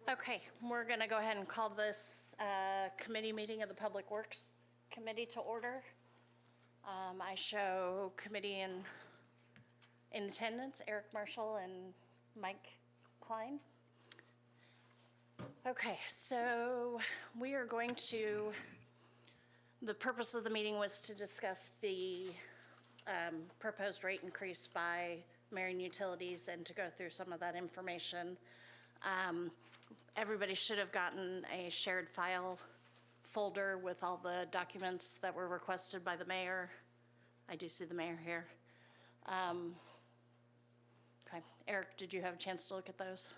Okay, we're going to go ahead and call this committee meeting of the Public Works Committee to order. I show committee in attendance, Eric Marshall and Mike Klein. Okay, so we are going to, the purpose of the meeting was to discuss the proposed rate increase by Marion Utilities and to go through some of that information. Everybody should have gotten a shared file folder with all the documents that were requested by the mayor. I do see the mayor here. Okay, Eric, did you have a chance to look at those?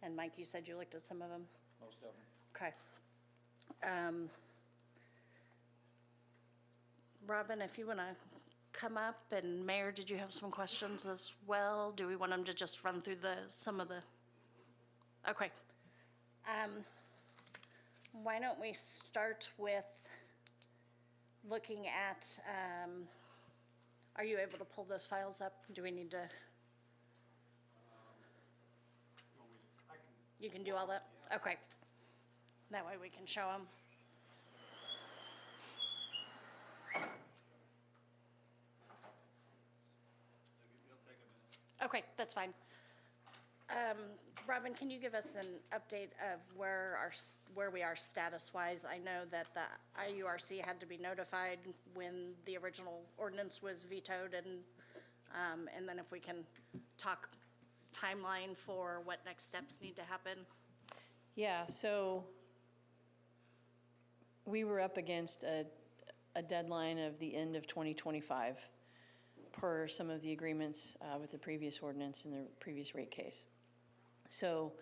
And Mike, you said you looked at some of them? Most of them. Okay. Robin, if you want to come up, and Mayor, did you have some questions as well? Do we want them to just run through some of the? Okay. Why don't we start with looking at, are you able to pull those files up? Do we need to? You can do all that? Yeah. Okay. That way we can show them. Okay, that's fine. Robin, can you give us an update of where we are status-wise? I know that the IURC had to be notified when the original ordinance was vetoed, and then if we can talk timeline for what next steps need to happen. Yeah, so we were up against a deadline of the end of 2025 per some of the agreements with the previous ordinance and the previous rate case. So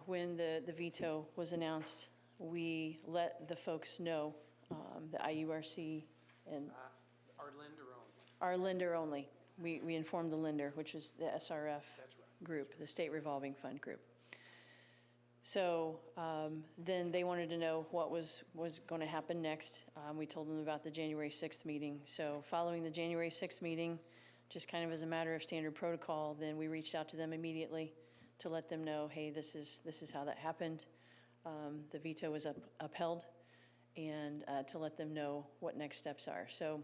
when the veto was announced, we let the folks know, the IURC and Our lender only. our lender only. We informed the lender, which is the SRF That's right. group, the State Revolving Fund group. So then they wanted to know what was going to happen next. We told them about the January 6th meeting. So following the January 6th meeting, just kind of as a matter of standard protocol, then we reached out to them immediately to let them know, hey, this is how that happened. The veto was upheld, and to let them know what next steps are. So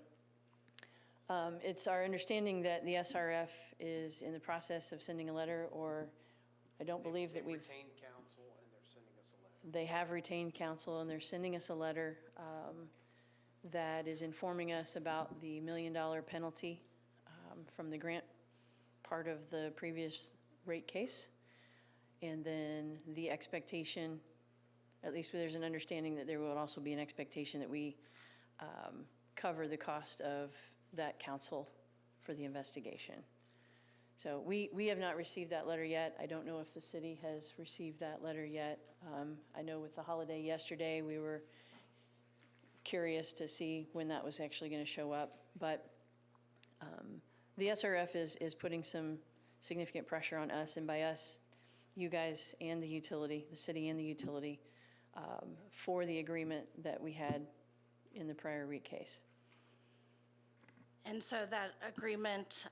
it's our understanding that the SRF is in the process of sending a letter, or I don't believe that we've retained counsel and they're sending us a letter. They have retained counsel, and they're sending us a letter that is informing us about the $1 million penalty from the grant part of the previous rate case. And then the expectation, at least there's an understanding that there will also be an expectation that we cover the cost of that counsel for the investigation. So we have not received that letter yet. I don't know if the city has received that letter yet. I know with the holiday yesterday, we were curious to see when that was actually going to show up. But the SRF is putting some significant pressure on us, and by us, you guys and the utility, the city and the utility, for the agreement that we had in the prior REIT case. And so that agreement,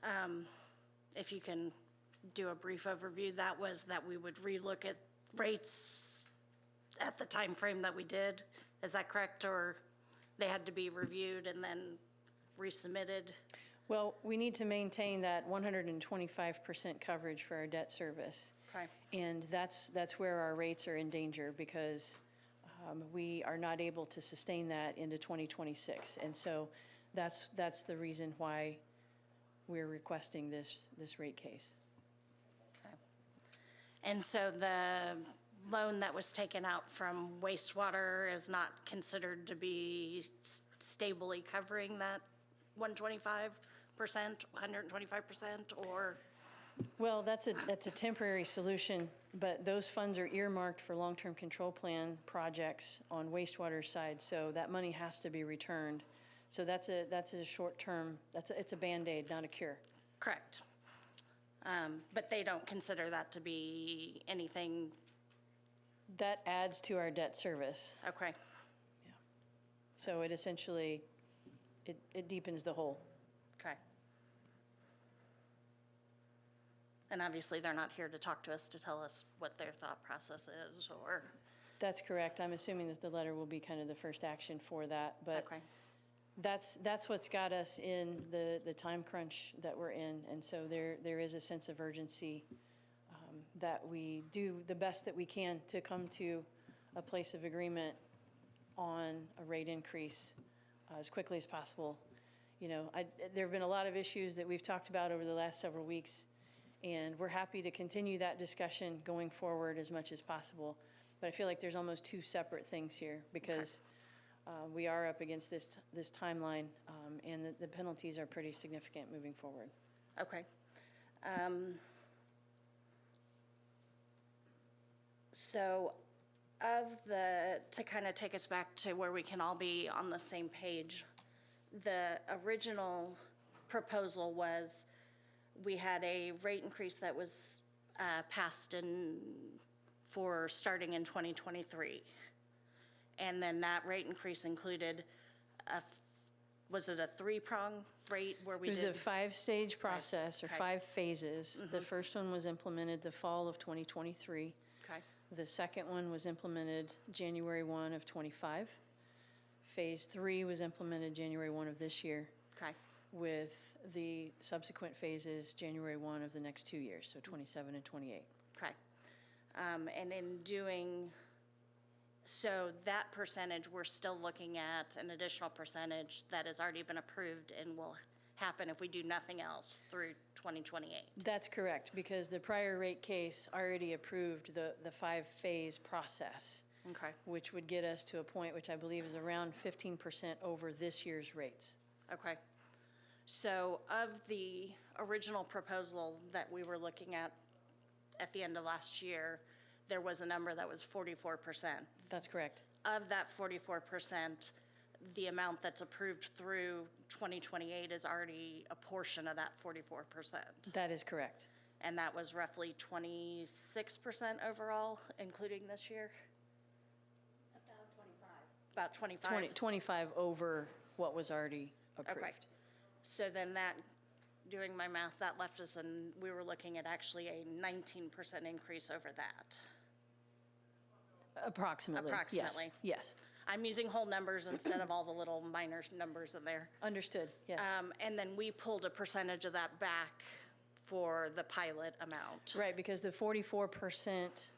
if you can do a brief overview, that was that we would relook at rates at the time frame that we did. Is that correct? Or they had to be reviewed and then resubmitted? Well, we need to maintain that 125% coverage for our debt service. Okay. And that's where our rates are in danger, because we are not able to sustain that into 2026. And so that's the reason why we're requesting this rate case. Okay. And so the loan that was taken out from wastewater is not considered to be stably covering that 125%, 125%, or? Well, that's a temporary solution, but those funds are earmarked for long-term control plan projects on wastewater side, so that money has to be returned. So that's a short-term, it's a Band-Aid, not a cure. Correct. But they don't consider that to be anything? That adds to our debt service. Okay. Yeah. So it essentially, it deepens the hole. Okay. And obviously, they're not here to talk to us to tell us what their thought process is, or, That's correct. I'm assuming that the letter will be kind of the first action for that, but okay, that's what's got us in the time crunch that we're in. And so there is a sense of urgency that we do the best that we can to come to a place of agreement on a rate increase as quickly as possible. You know, there have been a lot of issues that we've talked about over the last several weeks, and we're happy to continue that discussion going forward as much as possible. But I feel like there's almost two separate things here, because we are up against this timeline, and the penalties are pretty significant moving forward. okay. So to kind of take us back to where we can all be on the same page, the original proposal was, we had a rate increase that was passed for starting in 2023. And then that rate increase included was it a three-prong rate where we It was did? a five-stage process, or okay. 5 phases. The first one was implemented the fall of 2023. Okay, The second one was implemented January 1 of '25. Phase 3 was implemented January 1 of this year, okay, with the subsequent phases January 1 of the next 2 years, so '27 and '28. okay. And in doing, so that percentage, we're still looking at an additional percentage that has already been approved and will happen if we do nothing else through 2028. That's correct, because the prior rate case already approved the 5-phase process, Okay, which would get us to a point which I believe is around 15% over this year's rates. okay. So of the original proposal that we were looking at the end of last year, there was a number that was 44%. That's correct. Of that 44%, the amount that's approved through 2028 is already a portion of that 44%. That is correct. And that was roughly 26% overall, including this year? About 25. 25 over what was already approved. Okay. So then that, doing my math, that left us, and we were looking at actually a 19% increase over that. Approximately. Approximately. Yes. I'm using whole numbers instead of all the little minor numbers in there. Understood. Yes. And then we pulled a percentage of that back for the pilot amount. Right, because the 44%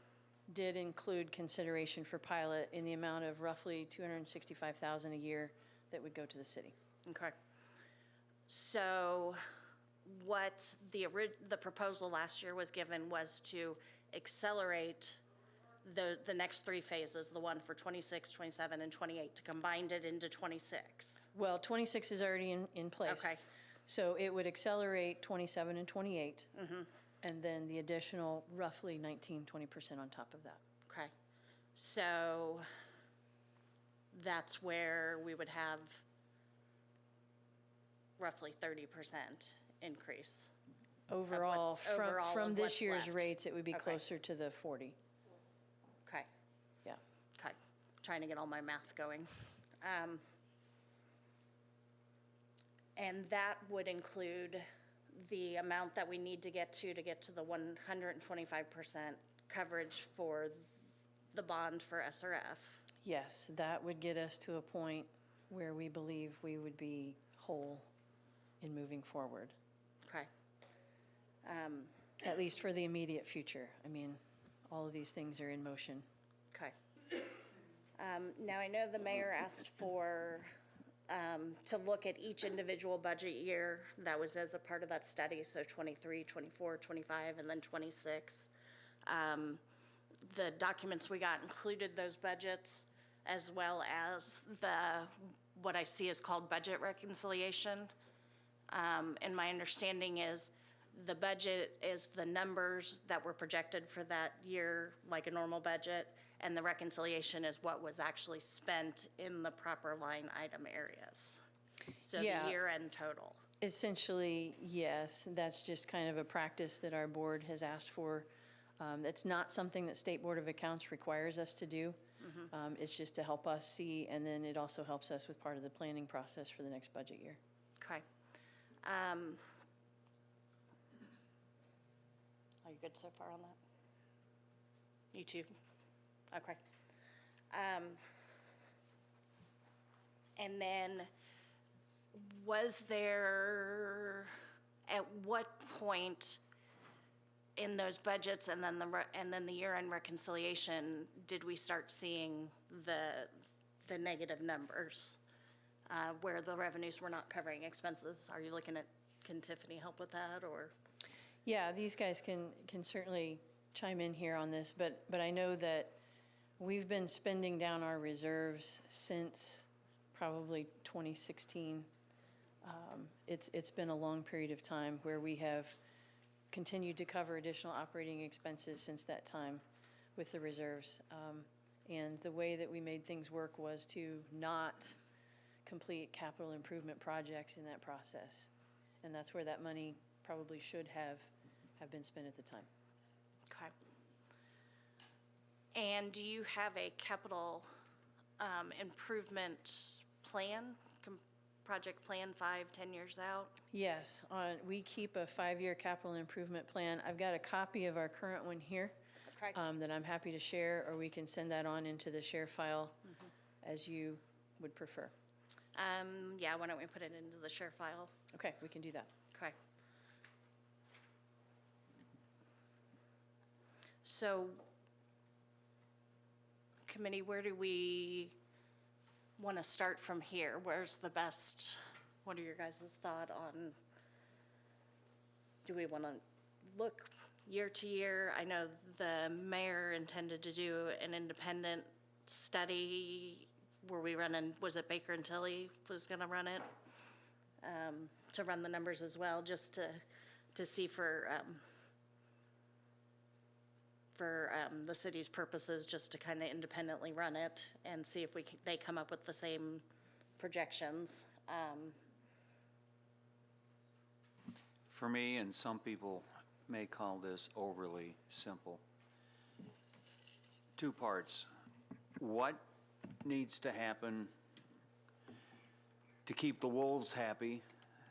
did include consideration for pilot in the amount of roughly $265,000 a year that would go to the city. Okay. So what the proposal last year was given was to accelerate the next 3 phases, the one for 26, 27, and 28, to combine it into 26. Well, 26 is already in place. Okay. So it would accelerate 27 and 28. And then the additional roughly 19, 20% on top of that. Okay. So that's where we would have roughly 30% increase. Overall, overall from of this what's year's left. rates, it would be Okay. closer to the 40. Okay. Yeah. Okay. Trying to get all my math going. And that would include the amount that we need to get to the 125% coverage for the bond for SRF. Yes, that would get us to a point where we believe we would be whole in moving forward, Okay. at least for the immediate future. I mean, all of these things are in motion. Okay. Now, I know the mayor asked for, to look at each individual budget year. That was as a part of that study, so 23, 24, 25, and then 26. The documents we got included those budgets, as well as what I see is called budget reconciliation. And my understanding is the budget is the numbers that were projected for that year, like a normal budget, and the reconciliation is what was actually spent in the proper line item areas. So the Yeah. year-end total. Essentially, yes, that's just kind of a practice that our board has asked for. It's not something that State Board of Accounts requires us to do. It's just to help us see, and then it also helps us with part of the planning process for the next budget year. Okay. good so far on that? You too? Okay. And then, was there, at what point in those budgets and then the year-end reconciliation, did we start seeing the negative numbers? Where the revenues were not covering expenses? Are you looking at, can Tiffany help with that, or? Yeah, these guys can certainly chime in here on this, but I know that we've been spending down our reserves since probably 2016. It's been a long period of time where we have continued to cover additional operating expenses since that time with the reserves. And the way that we made things work was to not complete capital improvement projects in that process. And that's where that money probably should have been spent at the time. Okay. And do you have a capital improvement plan, project plan 5-10 years out? Yes, we keep a 5-year capital improvement plan. I've got a copy of our current one here Okay. that I'm happy to share, or we can send that on into the share file as you would prefer. Yeah, why don't we put it into the share file? Okay, we can do that. Okay. So, committee, where do we want to start from here? Where's the best, what are your guys' thought on, do we want to look year to year? I know the mayor intended to do an independent study. Were we running, was it Baker and Tilly was going to run it? To run the numbers as well, just to see for the city's purposes, just to kind of independently run it and see if they come up with the same projections. For me, and some people may call this overly simple, 2 parts. What needs to happen to keep the wolves happy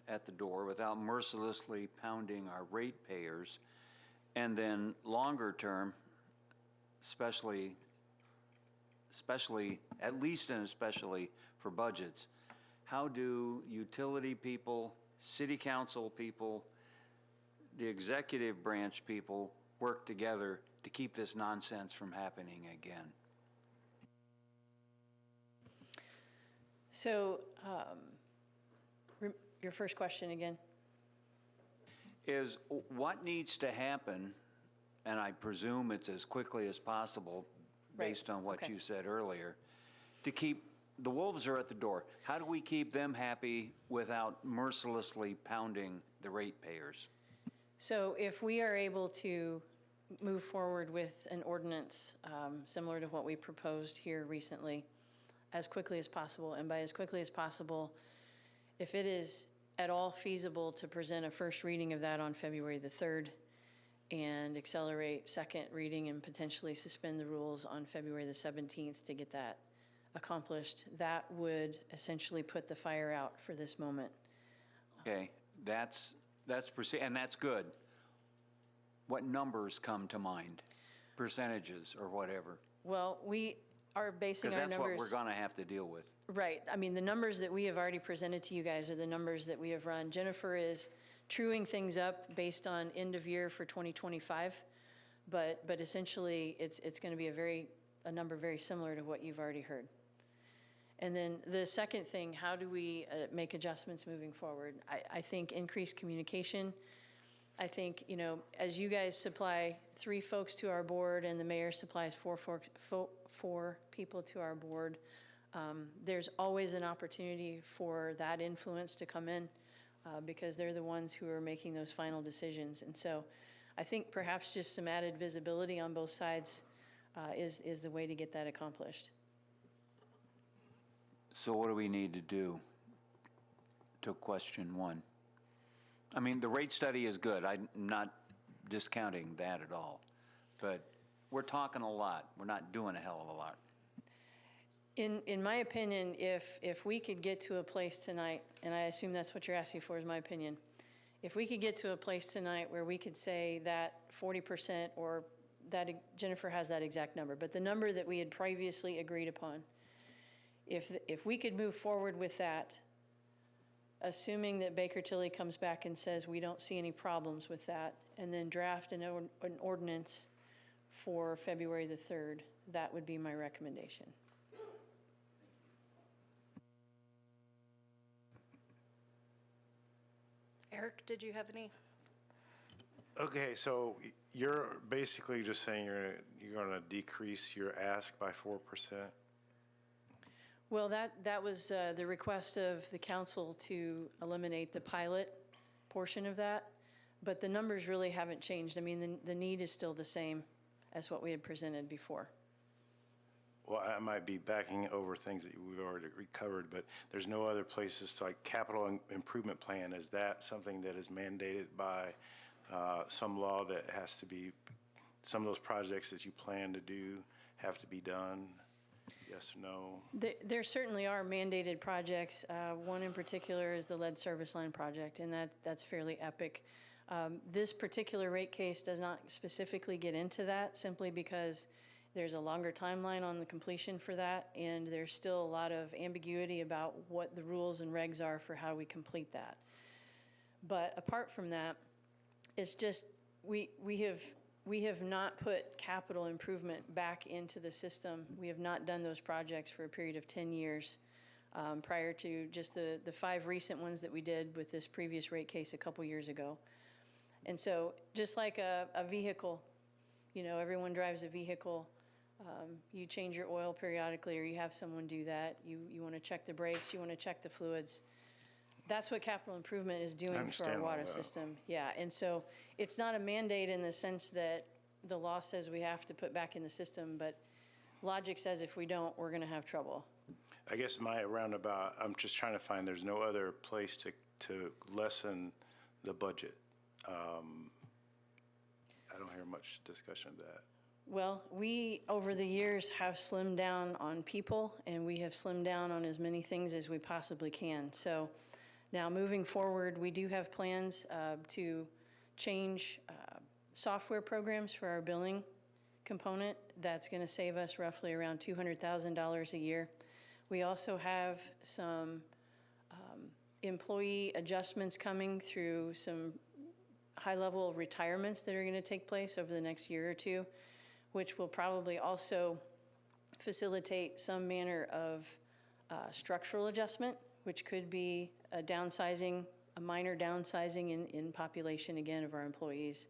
at the door without mercilessly pounding our ratepayers? And then longer term, especially, at least and especially for budgets, how do utility people, city council people, the executive branch people work together to keep this nonsense from happening again? So, your first question again? Is what needs to happen, and I presume it's as quickly as possible based on what Okay. you said earlier, to keep, the wolves are at the door. How do we keep them happy without mercilessly pounding the ratepayers? So if we are able to move forward with an ordinance similar to what we proposed here recently as quickly as possible, and by as quickly as possible, if it is at all feasible to present a first reading of that on February the 3rd and accelerate second reading and potentially suspend the rules on February the 17th to get that accomplished, that would essentially put the fire out for this moment. Okay, that's and that's good. What numbers come to mind? Percentages or whatever? Well, we are basing Because our that's numbers. what we're going to have to deal with. Right. I mean, the numbers that we have already presented to you guys are the numbers that we have run. Jennifer is truing things up based on end of year for 2025, but essentially it's going to be a number very similar to what you've already heard. And then the second thing, how do we make adjustments moving forward? I think increased communication. I think, as you guys supply 3 folks to our board and the mayor supplies 4 people to our board, there's always an opportunity for that influence to come in because they're the ones who are making those final decisions. And so I think perhaps just some added visibility on both sides is the way to get that accomplished. So what do we need to do to question 1? I mean, the rate study is good. I'm not discounting that at all. But we're talking a lot. We're not doing a hell of a lot. In my opinion, if we could get to a place tonight, and I assume that's what you're asking for is my opinion, If we could get to a place tonight where we could say that 40%, or that, Jennifer has that exact number, but the number that we had previously agreed upon, if we could move forward with that, assuming that Baker Tilly comes back and says we don't see any problems with that, and then draft an ordinance for February the 3rd, that would be my recommendation. Eric, did you have any? Okay, so you're basically just saying you're gonna decrease your ask by 4%? Well, that was the request of the council to eliminate the pilot portion of that, but the numbers really haven't changed. I mean, the need is still the same as what we had presented before. Well, I might be backing over things that we've already covered, but there's no other places to, like, capital improvement plan. Is that something that is mandated by some law that has to be, some of those projects that you plan to do have to be done? Yes or no? There certainly are mandated projects. One in particular is the lead service line project, and that's fairly epic. This particular rate case does not specifically get into that, simply because there's a longer timeline on the completion for that, and there's still a lot of ambiguity about what the rules and regs are for how we complete that. But apart from that, it's just we have not put capital improvement back into the system. We have not done those projects for a period of 10 years, prior to just the 5 recent ones that we did with this previous rate case a couple years ago. And so just like a vehicle, you know, everyone drives a vehicle. You change your oil periodically, or you have someone do that. You want to check the brakes, you want to check the fluids. That's what capital improvement is doing for our water system. Yeah, and so it's not a mandate in the sense that the law says we have to put back in the system, but logic says if we don't, we're going to have trouble. I guess my roundabout, I'm just trying to find, there's no other place to lessen the budget. I don't hear much discussion of that. Well, we, over the years, have slimmed down on people, and we have slimmed down on as many things as we possibly can. So now moving forward, we do have plans to change software programs for our billing component. That's going to save us roughly around $200,000 a year. We also have some employee adjustments coming through some high-level retirements that are going to take place over the next year or two, which will probably also facilitate some manner of structural adjustment, which could be a downsizing, a minor downsizing in population, again, of our employees.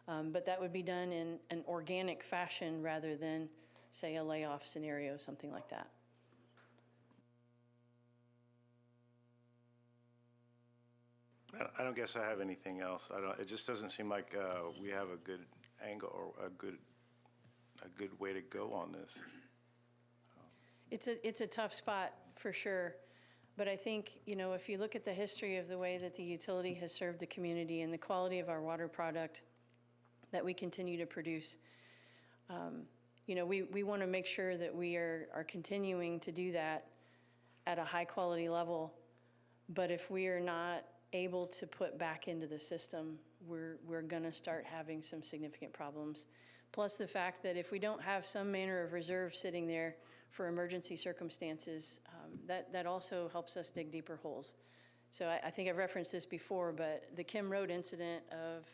But that would be done in an organic fashion rather than, say, a layoff scenario, something like that. I don't guess I have anything else. It just doesn't seem like we have a good angle or a good way to go on this. It's a tough spot for sure, but I think, you know, if you look at the history of the way that the utility has served the community and the quality of our water product that we continue to produce, you know, we want to make sure that we are continuing to do that at a high quality level. But if we are not able to put back into the system, we're going to start having some significant problems. Plus the fact that if we don't have some manner of reserve sitting there for emergency circumstances, that also helps us dig deeper holes. So I think I've referenced this before, but the Kim Road incident of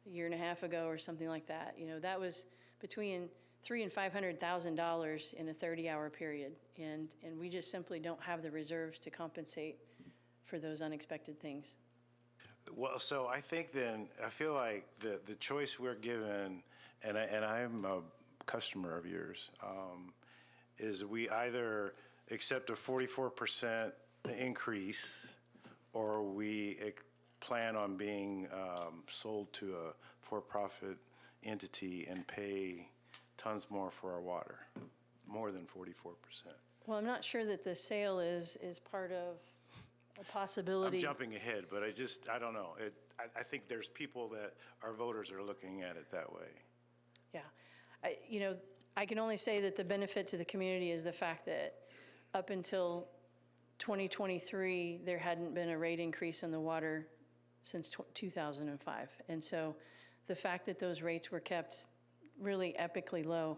a year and a half ago or something like that, you know, that was between $300,000 and $500,000 in a 30-hour period, and we just simply don't have the reserves to compensate for those unexpected things. Well, so I think then, I feel like the choice we're given, and I'm a customer of yours, is we either accept a 44% increase, or we plan on being sold to a for-profit entity and pay tons more for our water, more than 44%. Well, I'm not sure that the sale is part of a possibility. I'm jumping ahead, but I don't know. I think there's people that our voters are looking at it that way. Yeah. You know, I can only say that the benefit to the community is the fact that up until 2023, there hadn't been a rate increase in the water since 2005. And so the fact that those rates were kept really epically low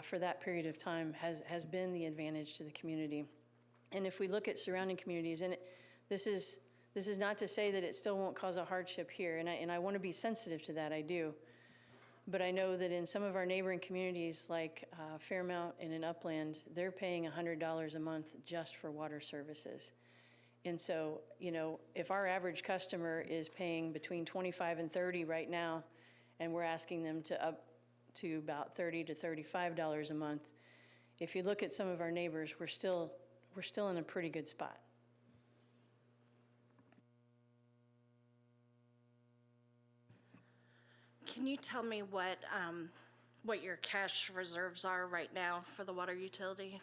for that period of time has been the advantage to the community. And if we look at surrounding communities, and this is not to say that it still won't cause a hardship here, and I want to be sensitive to that, I do. But I know that in some of our neighboring communities like Fairmount and in Upland, they're paying $100 a month just for water services. And so, you know, if our average customer is paying between $25 and $30 right now, and we're asking them to up to about $30 to $35 a month, if you look at some of our neighbors, we're still in a pretty good spot. Can you tell me what your cash reserves are right now for the water utility?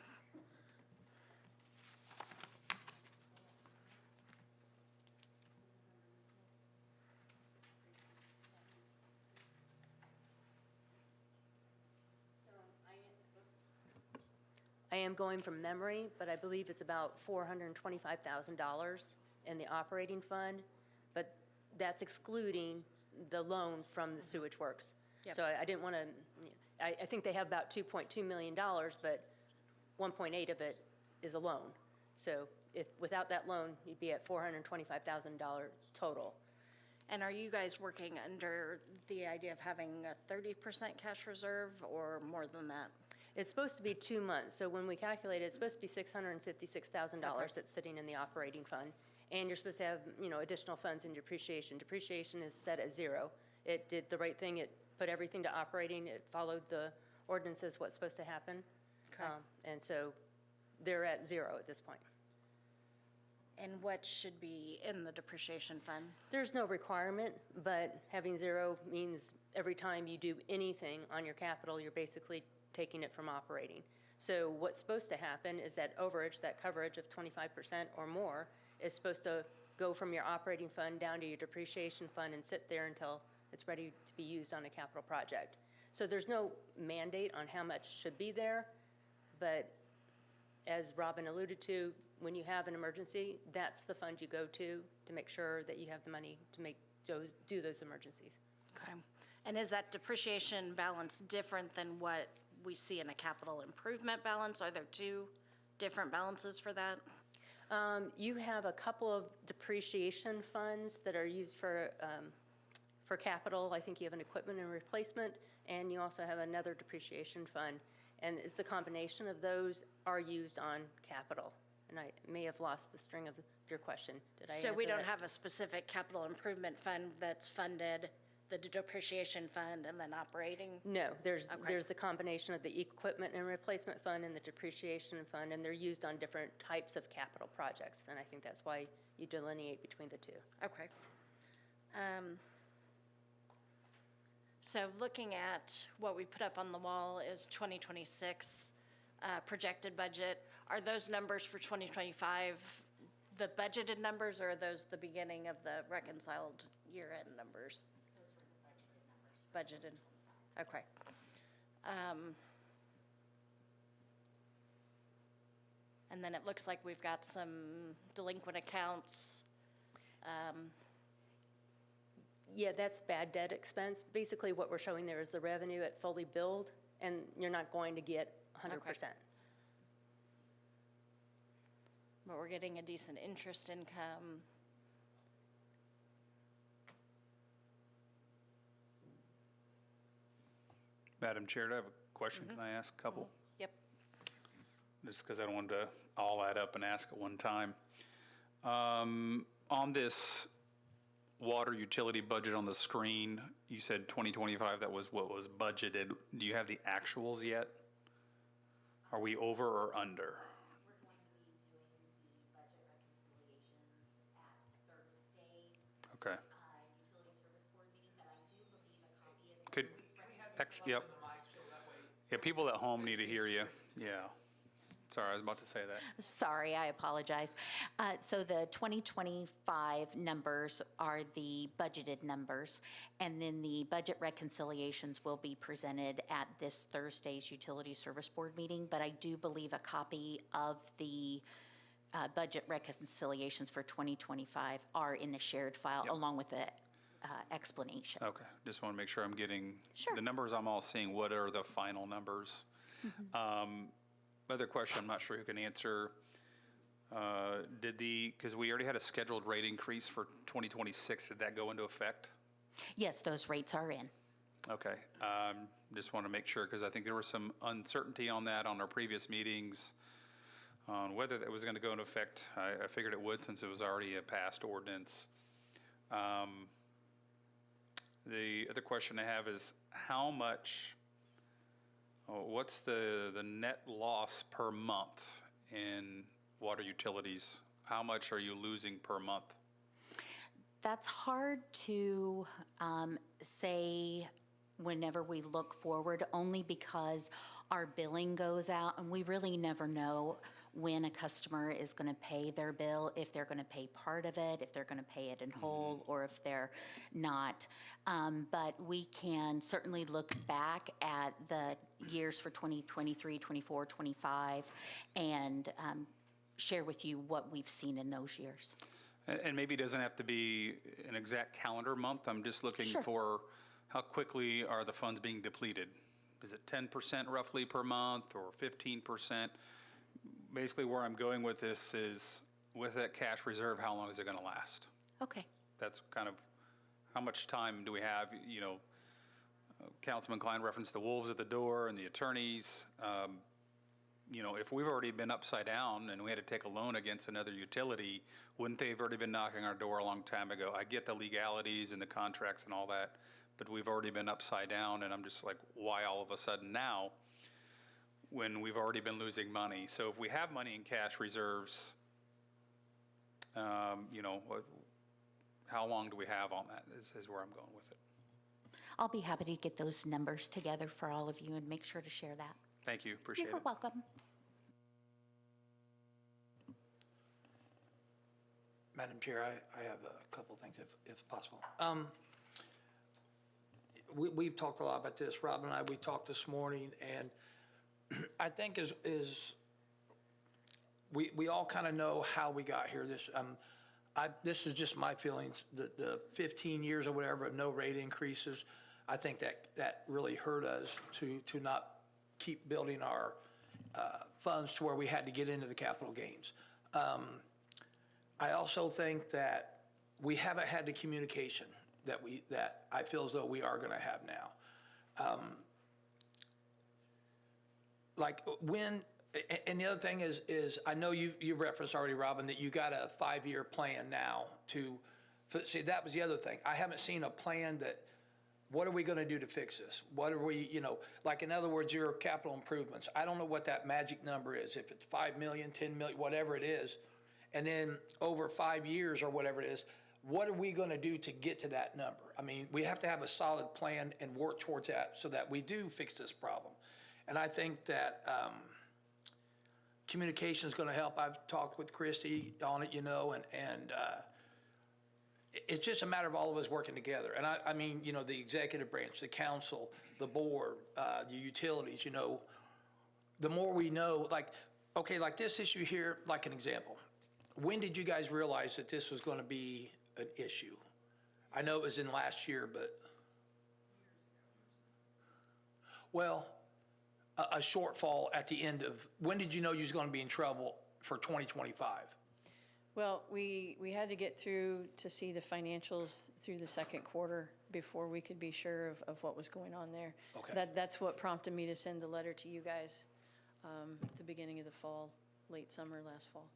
I am going from memory, but I believe it's about $425,000 in the operating fund, but that's excluding the loan from the sewage works. Yep. So I didn't want to, I think they have about $2.2 million, but 1.8 of it is a loan. So without that loan, you'd be at $425,000 total. And are you guys working under the idea of having a 30% cash reserve or more than that? It's supposed to be 2 months, so when we calculate it, it's supposed to be $656,000 that's sitting in the operating fund. And you're supposed to have, you know, additional funds in depreciation. Depreciation is set at 0. It did the right thing. It put everything to operating. It followed the ordinances, what's supposed to happen. Okay. And so they're at 0 at this point. And what should be in the depreciation fund? There's no requirement, but having 0 means every time you do anything on your capital, you're basically taking it from operating. So what's supposed to happen is that overage, that coverage of 25% or more, is supposed to go from your operating fund down to your depreciation fund and sit there until it's ready to be used on a capital project. So there's no mandate on how much should be there, but as Robin alluded to, when you have an emergency, that's the fund you go to make sure that you have the money to do those emergencies. Okay. And is that depreciation balance different than what we see in a capital improvement balance? Are there two different balances for that? You have a couple of depreciation funds that are used for capital. I think you have an equipment and replacement, and you also have another depreciation fund. And it's the combination of those are used on capital. And I may have lost the string of your question. Did I answer So we don't that? have a specific capital improvement fund that's funded, the depreciation fund, and then operating? No, there's Okay. the combination of the equipment and replacement fund and the depreciation fund, and they're used on different types of capital projects. And I think that's why you delineate between the two. Okay. So looking at what we put up on the wall is 2026 projected budget. Are those numbers for 2025 the budgeted numbers, or are those the beginning of the reconciled year-end numbers? Those were the budgeted numbers. Budgeted, okay. And then it looks like we've got some delinquent accounts. Yeah, that's bad debt expense. Basically, what we're showing there is the revenue at fully billed, and you're not going to get 100%. But we're getting a decent interest income. Madam Chair, I have a question. Can I ask a couple? Yep. Just because I don't want to all add up and ask at one time. On this water utility budget on the screen, you said 2025, that was what was budgeted. Do you have the actuals yet? Are we over or under? We're going to be doing the budget reconciliations at Thursday's Okay. utility service board meeting, but I do believe a copy of Could, actually, yep. Yeah, people at home need to hear you. Yeah. Sorry, I was about to say that. Sorry, I apologize. So the 2025 numbers are the budgeted numbers, and then the budget reconciliations will be presented at this Thursday's Utility Service Board meeting, but I do believe a copy of the budget reconciliations for 2025 are in the shared file, along with the explanation. Okay, just want to make sure I'm getting. Sure. The numbers I'm all seeing, what are the final numbers? Other question, I'm not sure who can answer. Because we already had a scheduled rate increase for 2026, did that go into effect? Yes, those rates are in. Okay, just want to make sure, because I think there was some uncertainty on that on our previous meetings, on whether that was going to go into effect. I figured it would, since it was already a passed ordinance. The other question I have is, how much, what's the net loss per month in water utilities? How much are you losing per month? That's hard to say whenever we look forward, only because our billing goes out and we really never know when a customer is going to pay their bill, if they're going to pay part of it, if they're going to pay it in whole, or if they're not. But we can certainly look back at the years for 2023, 24, 25, and share with you what we've seen in those years. And maybe it doesn't have to be an exact calendar month. I'm just looking for how quickly are the funds being depleted? Is it 10% roughly per month, or 15%? Basically, where I'm going with this is, with that cash reserve, how long is it going to last? Okay. That's kind of, how much time do we have? You know, Councilman Klein referenced the wolves at the door and the attorneys. You know, if we've already been upside down and we had to take a loan against another utility, wouldn't they have already been knocking our door a long time ago? I get the legalities and the contracts and all that, but we've already been upside down, and I'm just like, why all of a sudden now, when we've already been losing money? So if we have money in cash reserves, you know, how long do we have on that is where I'm going with it. I'll be happy to get those numbers together for all of you and make sure to share that. Thank you, appreciate You're it. welcome. Madam Chair, I have a couple things, if possible. We've talked a lot about this, Rob and I, we talked this morning, and I think we all kind of know how we got here. This is just my feelings, the 15 years or whatever of no rate increases, I think that really hurt us to not keep building our funds to where we had to get into the capital gains. I also think that we haven't had the communication that I feel as though we are going to have now. Like when, and the other thing is I know you referenced already, Robin, that you got a 5-year plan now to see. That was the other thing. I haven't seen a plan that, what are we going to do to fix this? What are we, you know, like in other words, your capital improvements. I don't know what that magic number is, if it's 5 million, 10 million, whatever it is. And then over 5 years or whatever it is, what are we going to do to get to that number? I mean, we have to have a solid plan and work towards that so that we do fix this problem. And I think that communication is going to help. I've talked with Christy on it, you know, and it's just a matter of all of us working together. And I mean, you know, the executive branch, the council, the board, the utilities, you know, the more we know, like, okay, like this issue here, like an example. When did you guys realize that this was going to be an issue? I know it was in last year, but, well, a shortfall at the end of, when did you know you was going to be in trouble for 2025? Well, we had to get through to see the financials through the second quarter before we could be sure of what was going on there. Okay. That's what prompted me to send the letter to you guys at the beginning of the fall, late summer, last fall.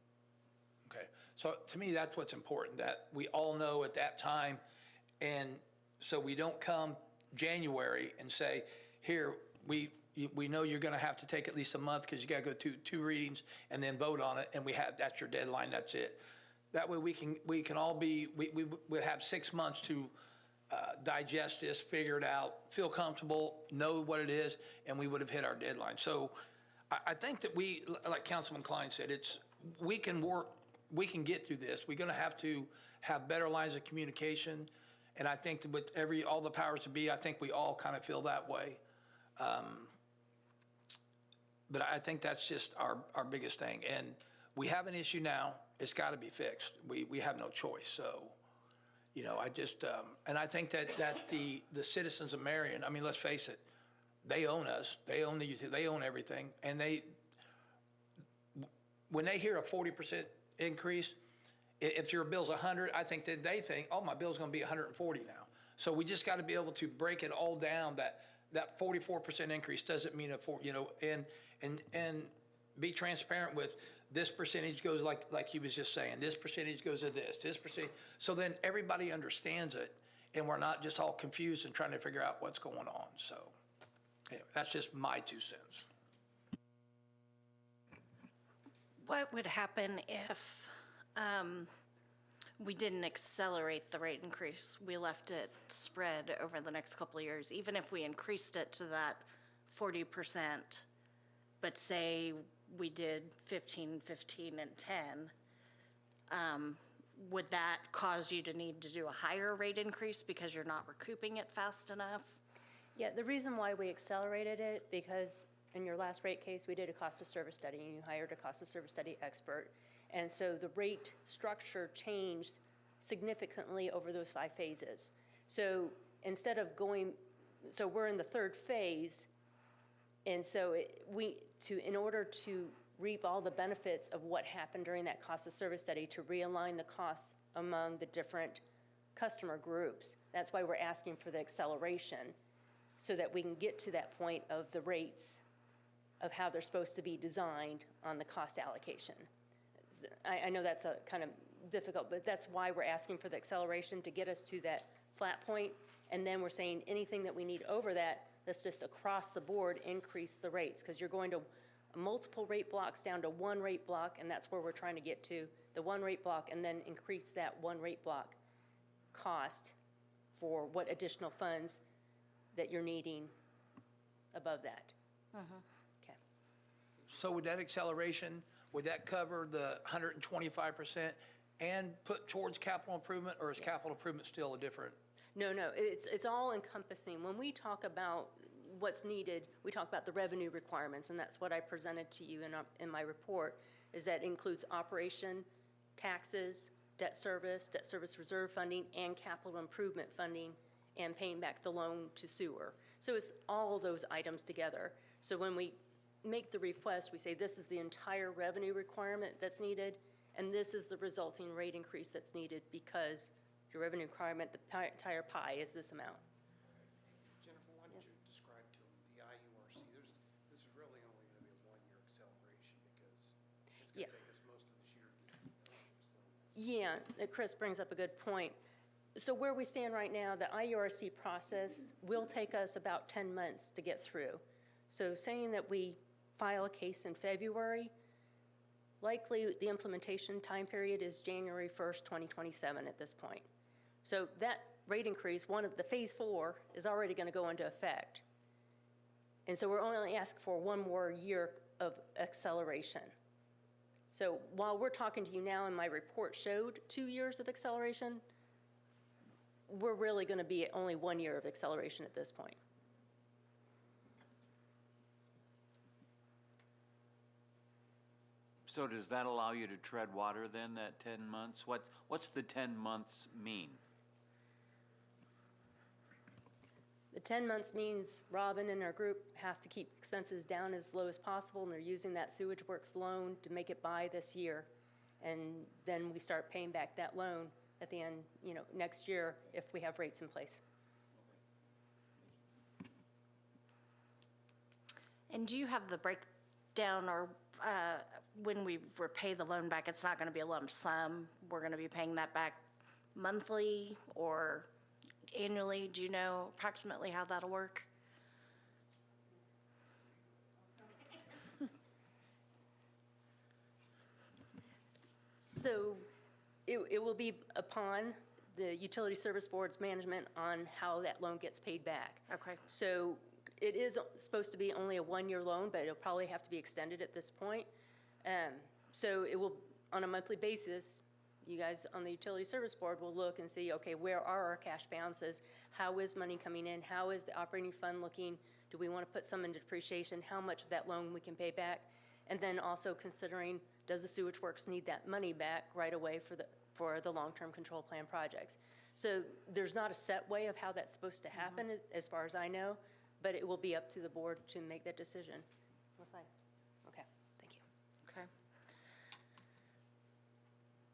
Okay, so to me, that's what's important, that we all know at that time, and so we don't come January and say, here, we know you're gonna have to take at least a month because you gotta go two readings and then vote on it, and that's your deadline, that's it. That way we can all be, we would have 6 months to digest this, figure it out, feel comfortable, know what it is, and we would have hit our deadline. So I think that we, like Councilman Klein said, we can get through this. We're going to have better lines of communication. And I think that with all the powers to be, I think we all kind of feel that way. But I think that's just our biggest thing. And we have an issue now, it's got to be fixed. We have no choice, so, you know, I just, and I think that the citizens of Marion, I mean, let's face it, they own us, they own they own everything, and when they hear a 40% increase, if your bill's 100, I think that they think, oh, my bill's gonna be 140 now. So we just gotta be able to break it all down, that 44% increase doesn't mean you know, and be transparent with this percentage goes like he was just saying, this percentage goes to this percentage. So then everybody understands it, and we're not just all confused and trying to figure out what's going on. So anyway, that's just my 2 cents. What would happen if we didn't accelerate the rate increase? We left it spread over the next couple of years, even if we increased it to that 40%, but say we did 15, 15, and 10, would that cause you to need to do a higher rate increase because you're not recouping it fast enough? Yeah, the reason why we accelerated it, because in your last rate case, we did a cost of service study, and you hired a cost of service study expert. And so the rate structure changed significantly over those 5 phases. So instead of so we're in the 3rd phase, and so in order to reap all the benefits of what happened during that cost of service study, to realign the costs among the different customer groups, that's why we're asking for the acceleration, so that we can get to that point of the rates of how they're supposed to be designed on the cost allocation. I know that's a kind of difficult, but that's why we're asking for the acceleration, to get us to that flat point. And then we're saying anything that we need over that, let's just across the board increase the rates, because you're going to multiple rate blocks down to 1 rate block, and that's where we're trying to get to, the 1 rate block, and then increase that 1 rate block cost for what additional funds that you're needing above that. Okay. So with that acceleration, would that cover the 125% and put towards capital improvement, or is capital improvement still a different? No, it's all encompassing. When we talk about what's needed, we talk about the revenue requirements, and that's what I presented to you in my report, is that includes operation, taxes, debt service reserve funding, and capital improvement funding, and paying back the loan to sewer. So it's all of those items together. So when we make the request, we say this is the entire revenue requirement that's needed, and this is the resulting rate increase that's needed because your revenue requirement, the entire pie is this amount. Jennifer, why don't you describe to them the IURC? This is really only going to be a 1-year acceleration because it's going to take us most of this year to Yeah, Chris brings up a good point. So where we stand right now, the IURC process will take us about 10 months to get through. So saying that we file a case in February, likely the implementation time period is January 1st, 2027 at this point. So that rate increase, one of the phase 4, is already going to go into effect. And so we're only asking for 1 more year of acceleration. So while we're talking to you now and my report showed 2 years of acceleration, we're really going to be at only 1 year of acceleration at this point. So does that allow you to tread water then, that 10 months? What's the 10 months mean? The 10 months means Robin and our group have to keep expenses down as low as possible, and they're using that Sewage Works loan to make it by this year. And then we start paying back that loan at the end, next year if we have rates in place. And do you have the breakdown, or when we repay the loan back, it's not going to be a lump sum? We're going to be paying that back monthly or annually? Do you know approximately how that'll work? So it will be upon the Utility Service Board's management on how that loan gets paid back. Okay. So it is supposed to be only a 1-year loan, but it'll probably have to be extended at this point. So it will, on a monthly basis, you guys on the Utility Service Board will look and see, okay, where are our cash balances? How is money coming in? How is the operating fund looking? Do we want to put some into depreciation? How much of that loan we can pay back? And then also considering does the sewage works need that money back right away for the long-term control plan projects? So there's not a set way of how that's supposed to happen, as far as I know, but it will be up to the board to make that decision. Okay, thank you. Okay.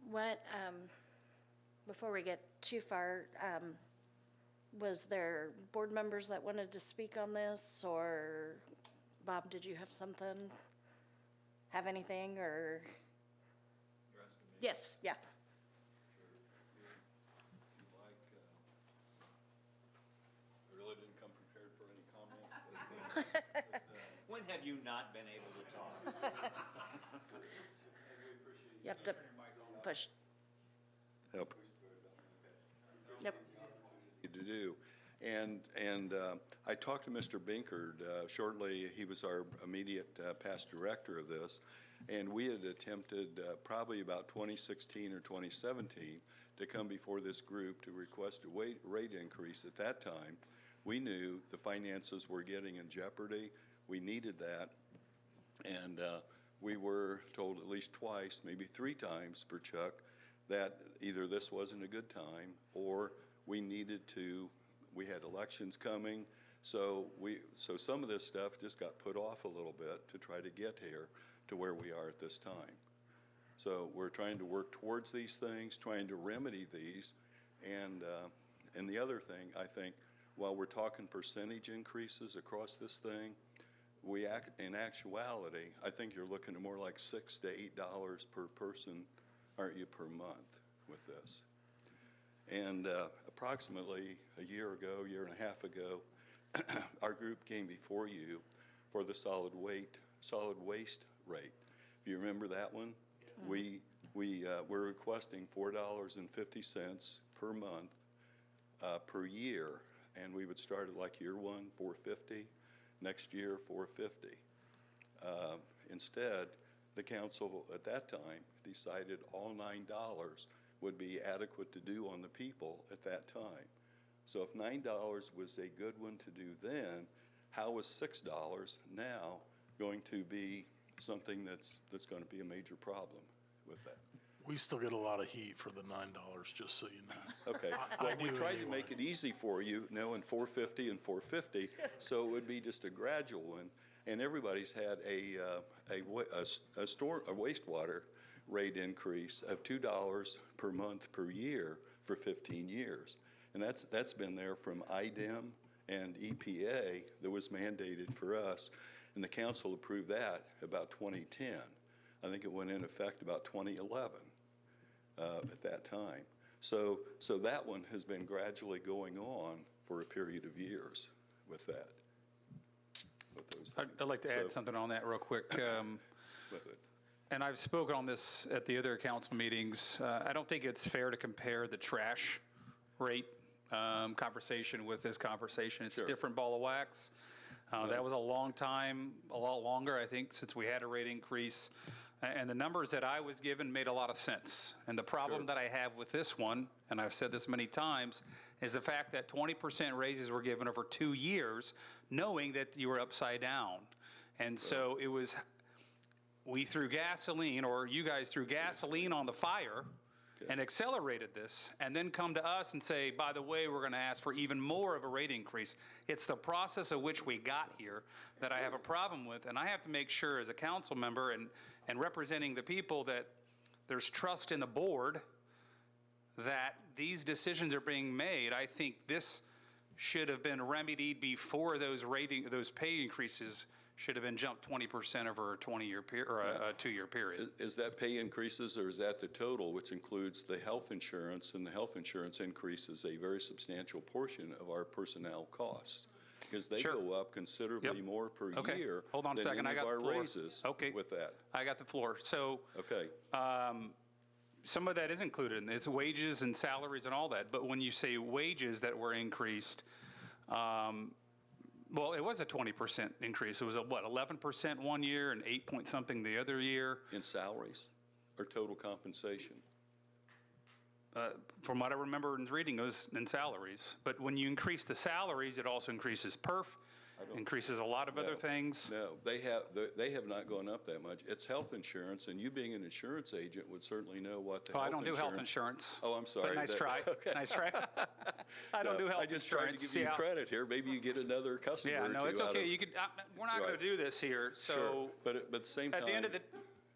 What, before we get too far, was there board members that wanted to speak on this, or Bob, did you have something? Have anything, or? You're asking me? Yes, yeah. I really didn't come prepared for any comments. When have you not been able to talk? You have to push. Yep. Yep. To do. And I talked to Mr. Binkard shortly. He was our immediate past director of this, and we had attempted probably about 2016 or 2017 to come before this group to request a rate increase. At that time, we knew the finances were getting in jeopardy. We needed that, and we were told at least twice, maybe 3 times per Chuck, that either this wasn't a good time or we needed to, we had elections coming, so some of this stuff just got put off a little bit to try to get here to where we are at this time. So we're trying to work towards these things, trying to remedy these, and the other thing, I think, while we're talking percentage increases across this thing, in actuality, I think you're looking at more like $6 to $8 per person, aren't you, per month with this. And approximately a year and a half ago, our group came before you for the solid waste rate. If you remember that one, we're requesting $4.50 per month per year, and we would start at like year 1, $4.50, next year $4.50. Instead, the council at that time decided all $9 would be adequate to do on the people at that time. So if $9 was a good one to do then, how is $6 now going to be something that's going to be a major problem with that? We still get a lot of heat for the $9, just so you know. Okay, well, we tried to make it easy for you, in $4.50 and $4.50, so it would be just a gradual one. And everybody's had a wastewater rate increase of $2 per month per year for 15 years. And that's been there from IDEM and EPA that was mandated for us. And the council approved that about 2010. I think it went in effect about 2011 at that time. So that one has been gradually going on for a period of years with that. With those things. I'd like to add something on that real quick. And I've spoken on this at the other council meetings. I don't think it's fair to compare the trash rate conversation with this conversation. It's a different ball of wax. That was a long time, a lot longer, I think, since we had a rate increase. And the numbers that I was given made a lot of sense. And the problem that I have with this one, and I've said this many times, is the fact that 20% raises were given over 2 years, knowing that you were upside down. And so it was, we threw gasoline, or you guys threw gasoline on the fire and accelerated this, and then come to us and say, by the way, we're going to ask for even more of a rate increase. It's the process of which we got here that I have a problem with, and I have to make sure as a council member and representing the people that there's trust in the board that these decisions are being made. I think this should have been remedied before those pay increases should have been jumped 20% over a 20-year period or a 2-year period. Is that pay increases, or is that the total, which includes the health insurance? And the health insurance increase is a very substantial portion of our personnel costs, because they go up considerably more per year. Hold on a second. Than I any got of our the floor. raises with that. I got the floor. So Okay. some of that is included in it's wages and salaries and all that. But when you say wages that were increased, well, it was a 20% increase. It was a, what, 11% one year and 8 point something the other year? In salaries or total compensation? From what I remember in reading, it was in salaries. But when you increase the salaries, it also increases perf, increases a lot of other No. things. No, they have not gone up that much. It's health insurance, and you being an insurance agent would certainly know what the Oh, health I don't insurance. do health insurance. Oh, I'm sorry. But nice That- try, okay. nice try. I don't do No, health I just tried to insurance, give you yeah. credit here. Maybe you get another customer Yeah, or no, two it's out okay, of- you could, we're not gonna Right. do this here, Sure, so. but at the same time. At the end of the,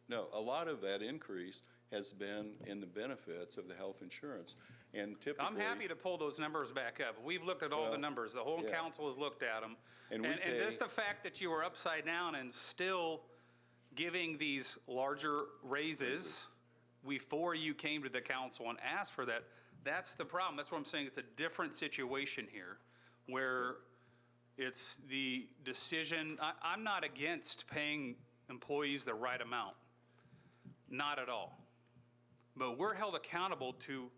No, a lot of that increase has been in the benefits of the health insurance. And typically. I'm happy to pull those numbers back up. We've looked at all the Well, numbers. The whole yeah. council has looked at them. And And we just pay- the fact that you were upside down and still giving these larger raises before you came to the council and asked for that, that's the problem. That's what I'm saying. It's a different situation here where it's the decision. I'm not against paying employees the right amount. Not at all. But we're held accountable to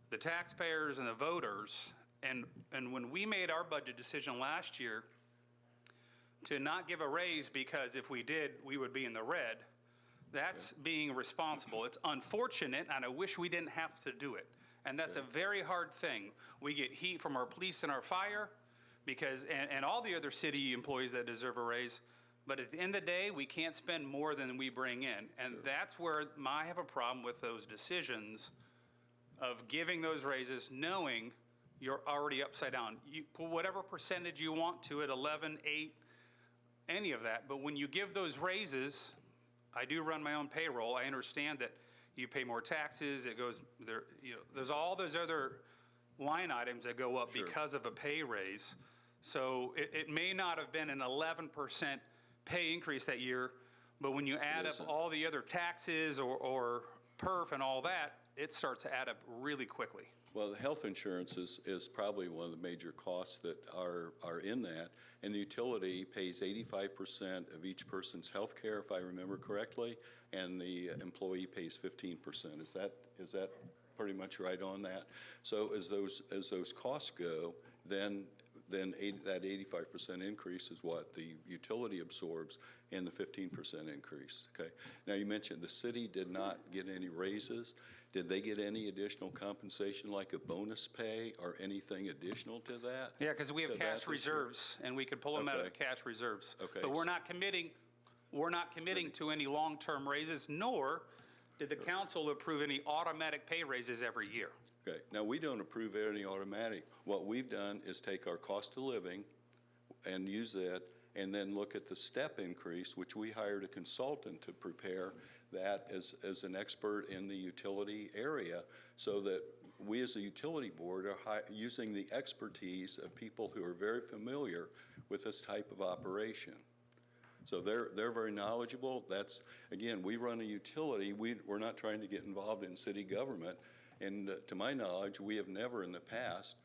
the taxpayers and the voters, and when we made our budget decision last year to not give a raise because if we did, we would be in the red, that's being responsible. It's unfortunate, and I wish we didn't have to do it. And that's a very hard thing. We get heat from our police and our fire because, and all the other city employees that deserve a raise, but at the end of the day, we can't spend more than we bring in. And that's where I have a problem with those decisions of giving those raises, knowing you're already upside down. You put whatever percentage you want to it, 11, 8, any of that. But when you give those raises, I do run my own payroll. I understand that you pay more taxes. It goes there. There's all those other line items that go up because of a pay raise. So it may not have been an 11% pay increase that year, but when you add up all the other taxes or perf and all that, it starts to add up really quickly. Well, the health insurance is probably one of the major costs that are in that. And the utility pays 85% of each person's health care, if I remember correctly, and the employee pays 15%. Is that pretty much right on that? So as those costs go, then that 85% increase is what the utility absorbs, and the 15% increase. Okay. Now you mentioned the city did not get any raises. Did they get any additional compensation, like a bonus pay or anything additional to that? Yeah, because we have To cash that this year? reserves, and we could pull them out of the Okay. cash reserves. Okay. But we're not committing to any long-term raises, nor did the council approve any automatic pay raises every year. Okay, now we don't approve any automatic. What we've done is take our cost of living and use that, and then look at the step increase, which we hired a consultant to prepare that as an expert in the utility area, so that we as a utility board are using the expertise of people who are very familiar with this type of operation. So they're very knowledgeable. That's, again, we run a utility. We're not trying to get involved in city government. And to my knowledge, we have never in the past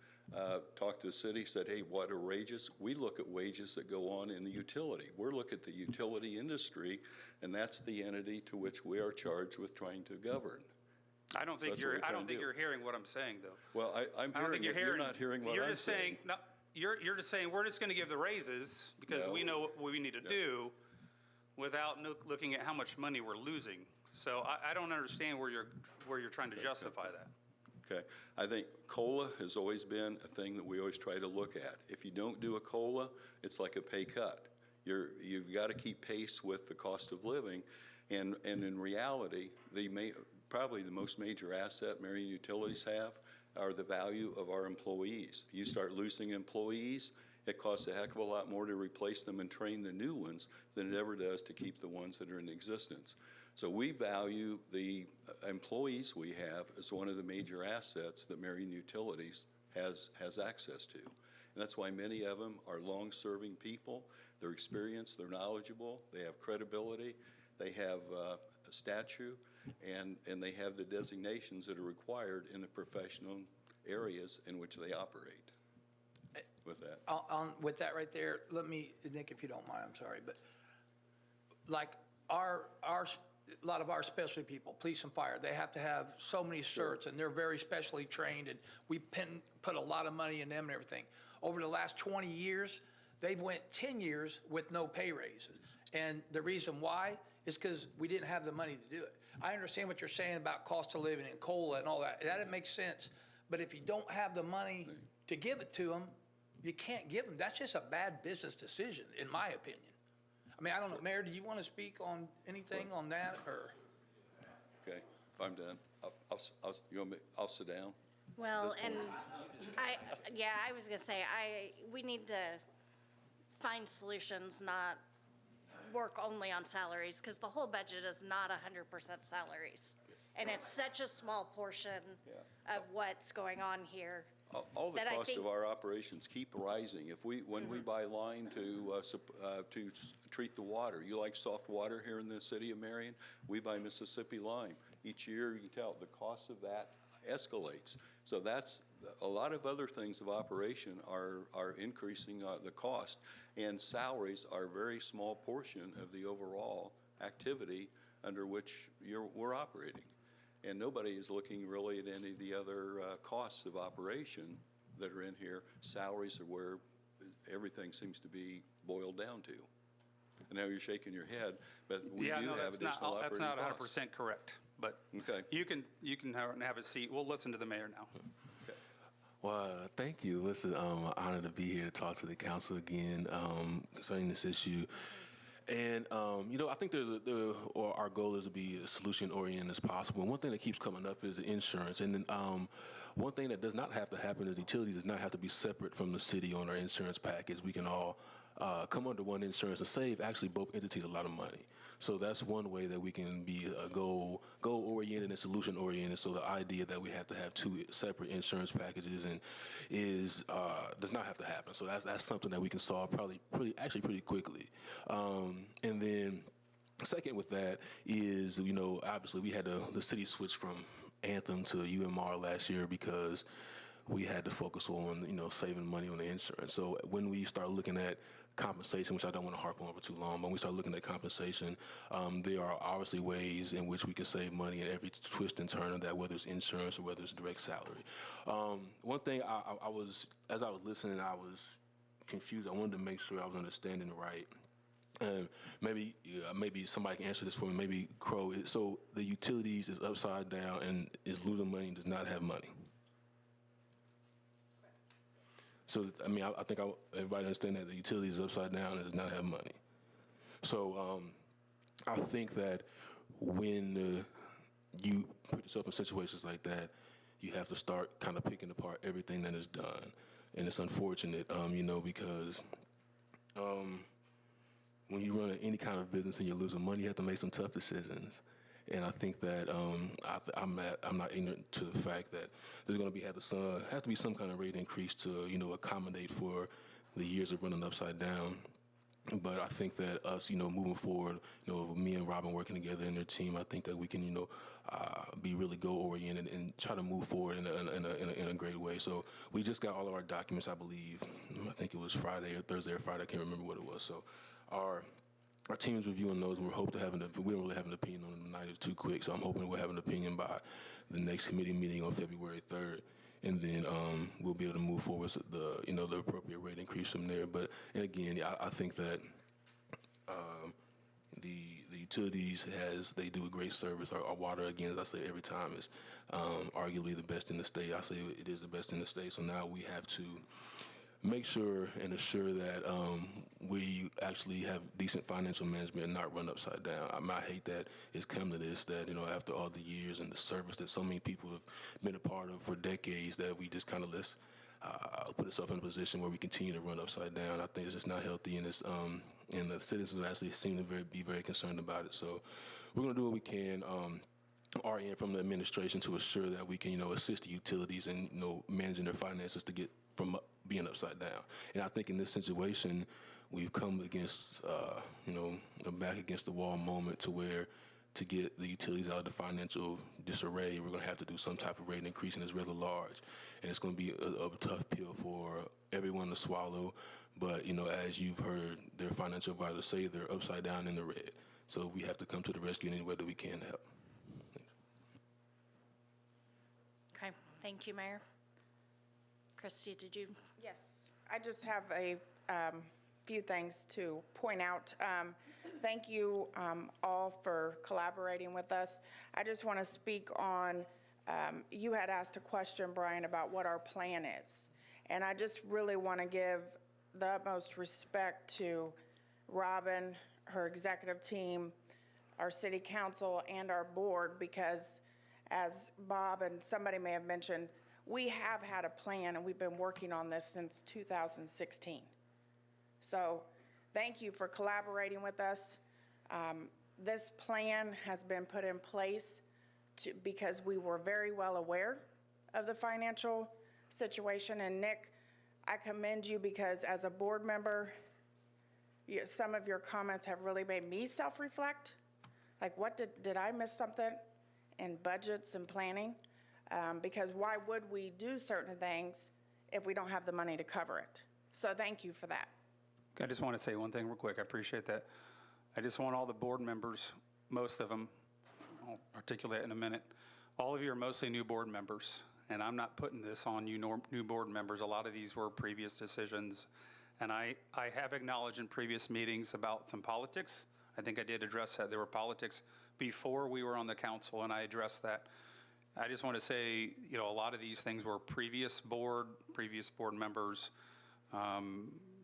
talked to the city, said, hey, what are wages? We look at wages that go on in the utility. We're looking at the utility industry, and that's the entity to which we are charged with trying to govern. I don't think that's what we're I don't trying to think do. you're hearing what I'm saying, though. Well, I'm I don't hearing think it. You're not hearing what you're I'm just saying. No, you're just saying we're just going to give the raises because No. we know what we need to do without looking at how much money we're losing. So I don't understand where you're trying to justify that. Okay, I think COLA has always been a thing that we always try to look at. If you don't do a COLA, it's like a pay cut. You've got to keep pace with the cost of living, and in reality, probably the most major asset Marion Utilities have are the value of our employees. You start losing employees, it costs a heck of a lot more to replace them and train the new ones than it ever does to keep the ones that are in existence. So we value the employees we have as one of the major assets that Marion Utilities has access to. And that's why many of them are long-serving people. They're experienced, they're knowledgeable, they have credibility, they have a stature, and they have the designations that are required in the professional areas in which they operate. With that. With that right there, let me, Nick, if you don't mind, I'm sorry, but like a lot of our specialty people, police and fire, they have to have so many certs, and they're very specially trained, and we put a lot of money in them and everything. Over the last 20 years, they've went 10 years with no pay raises. And the reason why is because we didn't have the money to do it. I understand what you're saying about cost of living and COLA and all that. That makes sense. But if you don't have the money to give it to them, you can't give them, that's just a bad business decision, in my opinion. I mean, I don't know, Mayor, do you want to speak on anything on that, or? Okay, if I'm done, you want me, I'll sit down? Well, and I was gonna say, we need to find solutions, not work only on salaries, because the whole budget is not 100% salaries. And it's such a small portion of what's going on here. All the that I cost think- of our operations keep rising. When we buy line to treat the water, you like soft water here in the city of Marion? We buy Mississippi lime. Each year, you can tell, the cost of that escalates. So that's, a lot of other things of operation are increasing the cost, and salaries are a very small portion of the overall activity under which we're operating. And nobody is looking really at any of the other costs of operation that are in here. Salaries are where everything seems to be boiled down to. I know you're shaking your head, but we do have additional operating costs. That's not 100% correct, but Okay. you can have a seat. We'll listen to the mayor now. Well, thank you. It's an honor to be here to talk to the council again concerning this issue. And, I think our goal is to be as solution-oriented as possible. And one thing that keeps coming up is the insurance. And then one thing that does not have to happen is utilities does not have to be separate from the city on our insurance package. We can all come under one insurance and save actually both entities a lot of money. So that's one way that we can be goal-oriented and solution-oriented. So the idea that we have to have two separate insurance packages does not have to happen. So that's something that we can solve pretty quickly. And then second with that is, obviously we had the city switch from Anthem to UMR last year because we had to focus on, saving money on the insurance. So when we start looking at compensation, which I don't want to harp on for too long, but when we start looking at compensation, there are obviously ways in which we can save money in every twist and turn of that, whether it's insurance or whether it's direct salary. One thing as I was listening, I was confused. I wanted to make sure I was understanding it right. Maybe somebody can answer this for me. Maybe Crow. So the utilities is upside down and is losing money and does not have money. So, I think everybody understand that the utilities is upside down and does not have money. So, I think that when you put yourself in situations like that, you have to start kind of picking apart everything that is done. And it's unfortunate, because when you run any kind of business and you're losing money, you have to make some tough decisions. And I think that I'm not ignorant to the fact that there's going to have to be some kind of rate increase to accommodate for the years of running upside down. But I think that us moving forward, me and Robin working together in their team, I think that we can be really goal oriented and try to move forward in a great way. So we just got all of our documents, I believe. I think it was Friday or Thursday or Friday. I can't remember what it was. So our team's reviewing those, and we don't really have an opinion on them tonight. It's too quick, so I'm hoping we'll have an opinion by the next committee meeting on February 3rd, and then we'll be able to move forward with the appropriate rate increase from there. But and again, I think that the utilities they do a great service. Our water, again, as I say every time, is arguably the best in the state. I say it is the best in the state. So now we have to make sure and assure that we actually have decent financial management and not run upside down. I hate that it's come to this, that, after all the years and the service that so many people have been a part of for decades, that we just kind of put ourselves in a position where we continue to run upside down. I think it's just not healthy, and and the citizens actually seem to be very concerned about it. So we're going to do what we can. Our end from the administration to assure that we can, assist the utilities in, managing their finances to get from being upside down. And I think in this situation, we've come against, a back against the wall moment to where to get the utilities out of the financial disarray, we're going to have to do some type of rate increase, and it's rather large. And it's going to be a tough pill for everyone to swallow. But, as you've heard their financial advisor say, they're upside down in the red. So we have to come to the rescue in any way that we can to help. Okay, thank you, Mayor. Christy, did you? Yes, I just have a few things to point out. Thank you all for collaborating with us. I just want to speak on, you had asked a question, Brian, about what our plan is. And I just really want to give the utmost respect to Robin, her executive team, our city council, and our board, because as Bob and somebody may have mentioned, we have had a plan and we've been working on this since 2016. So thank you for collaborating with us. This plan has been put in place because we were very well aware of the financial situation. And Nick, I commend you because as a board member, some of your comments have really made me self-reflect. Like, what did I miss something in budgets and planning? Because why would we do certain things if we don't have the money to cover it? So thank you for that. I just want to say one thing real quick. I appreciate that. I just want all the board members, most of them, I'll articulate in a minute. All of you are mostly new board members, and I'm not putting this on you new board members. A lot of these were previous decisions, and I have acknowledged in previous meetings about some politics. I think I did address that. There were politics before we were on the council, and I addressed that. I just want to say, you know, a lot of these things were previous board members.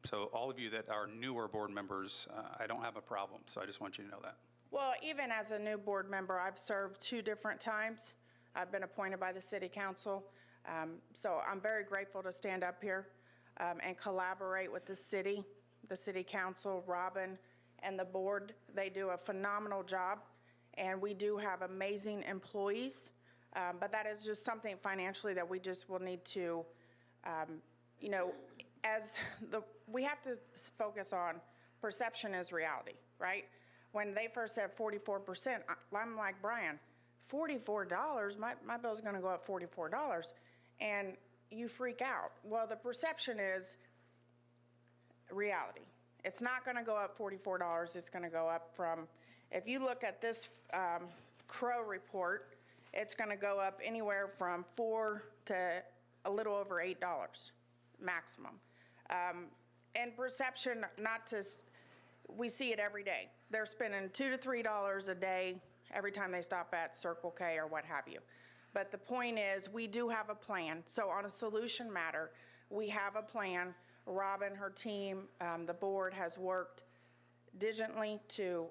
So all of you that are newer board members, I don't have a problem. So I just want you to know that. Well, even as a new board member, I've served 2 different times. I've been appointed by the city council. So I'm very grateful to stand up here and collaborate with the city council, Robin, and the board. They do a phenomenal job, and we do have amazing employees. But that is just something financially that we just will need to, you know, we have to focus on perception is reality, right? When they first said 44%, I'm like, Brian, $44, my bill's gonna go up $44. And you freak out. Well, the perception is reality. It's not gonna go up $44, it's gonna go up from, if you look at this Crow report, it's gonna go up anywhere from $4 to a little over $8 maximum. And perception, we see it every day. They're spending $2 to $3 a day every time they stop at Circle K or what have you. But the point is, we do have a plan. So on a solution matter, we have a plan. Robin, her team, the board has worked diligently to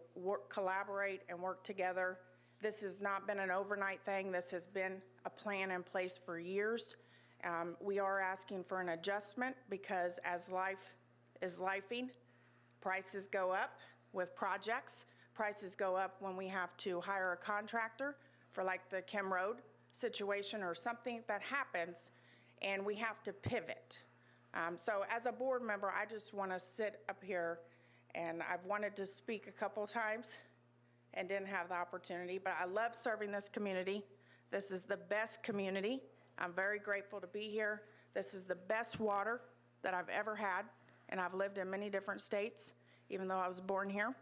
collaborate and work together. This has not been an overnight thing. This has been a plan in place for years. We are asking for an adjustment because as life is lifing, prices go up with projects. Prices go up when we have to hire a contractor for like the Kim Road situation or something that happens, and we have to pivot. So as a board member, I just want to sit up here, and I've wanted to speak a couple times and didn't have the opportunity, but I love serving this community. This is the best community. I'm very grateful to be here. This is the best water that I've ever had, and I've lived in many different states, even though I was born here.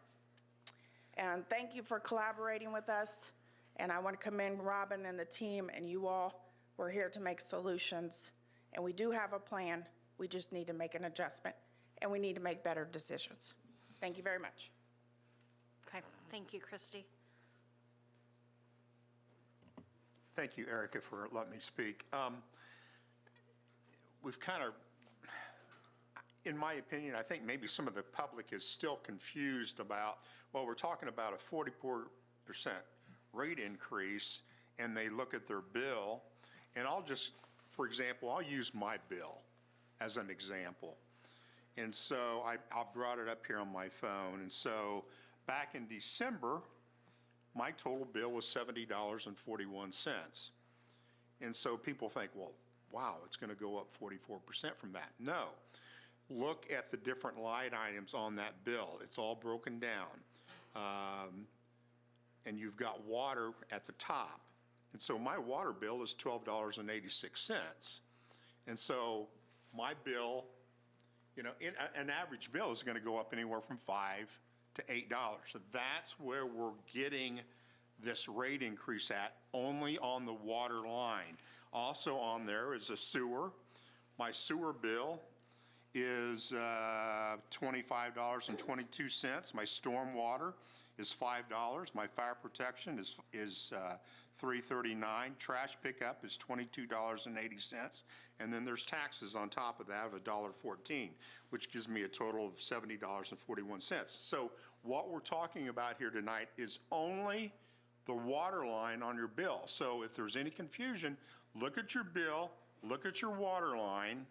And thank you for collaborating with us, and I want to commend Robin and the team and you all. We're here to make solutions, and we do have a plan. We just need to make an adjustment, and we need to make better decisions. Thank you very much. Okay, thank you, Christy. Thank you, Erica, for letting me speak. We've kind of, in my opinion, I think maybe some of the public is still confused about, well, we're talking about a 44% rate increase, and they look at their bill, and I'll just, for example, I'll use my bill as an example. And so I brought it up here on my phone, and so back in December, my total bill was $70.41. And so people think, well, wow, it's going to go up 44% from that. No. Look at the different line items on that bill. It's all broken down. And you've got water at the top. And so my water bill is $12.86. And so my bill, you know, an average bill is going to go up anywhere from $5 to $8. So that's where we're getting this rate increase at, only on the water line. Also on there is a sewer. My sewer bill is $25.22. My storm water is $5. My fire protection is $3.39. Trash pickup is $22.80. And then there's taxes on top of that of $1.14, which gives me a total of $70.41. So what we're talking about here tonight is only the water line on your bill. So if there's any confusion, look at your bill, look at your water line,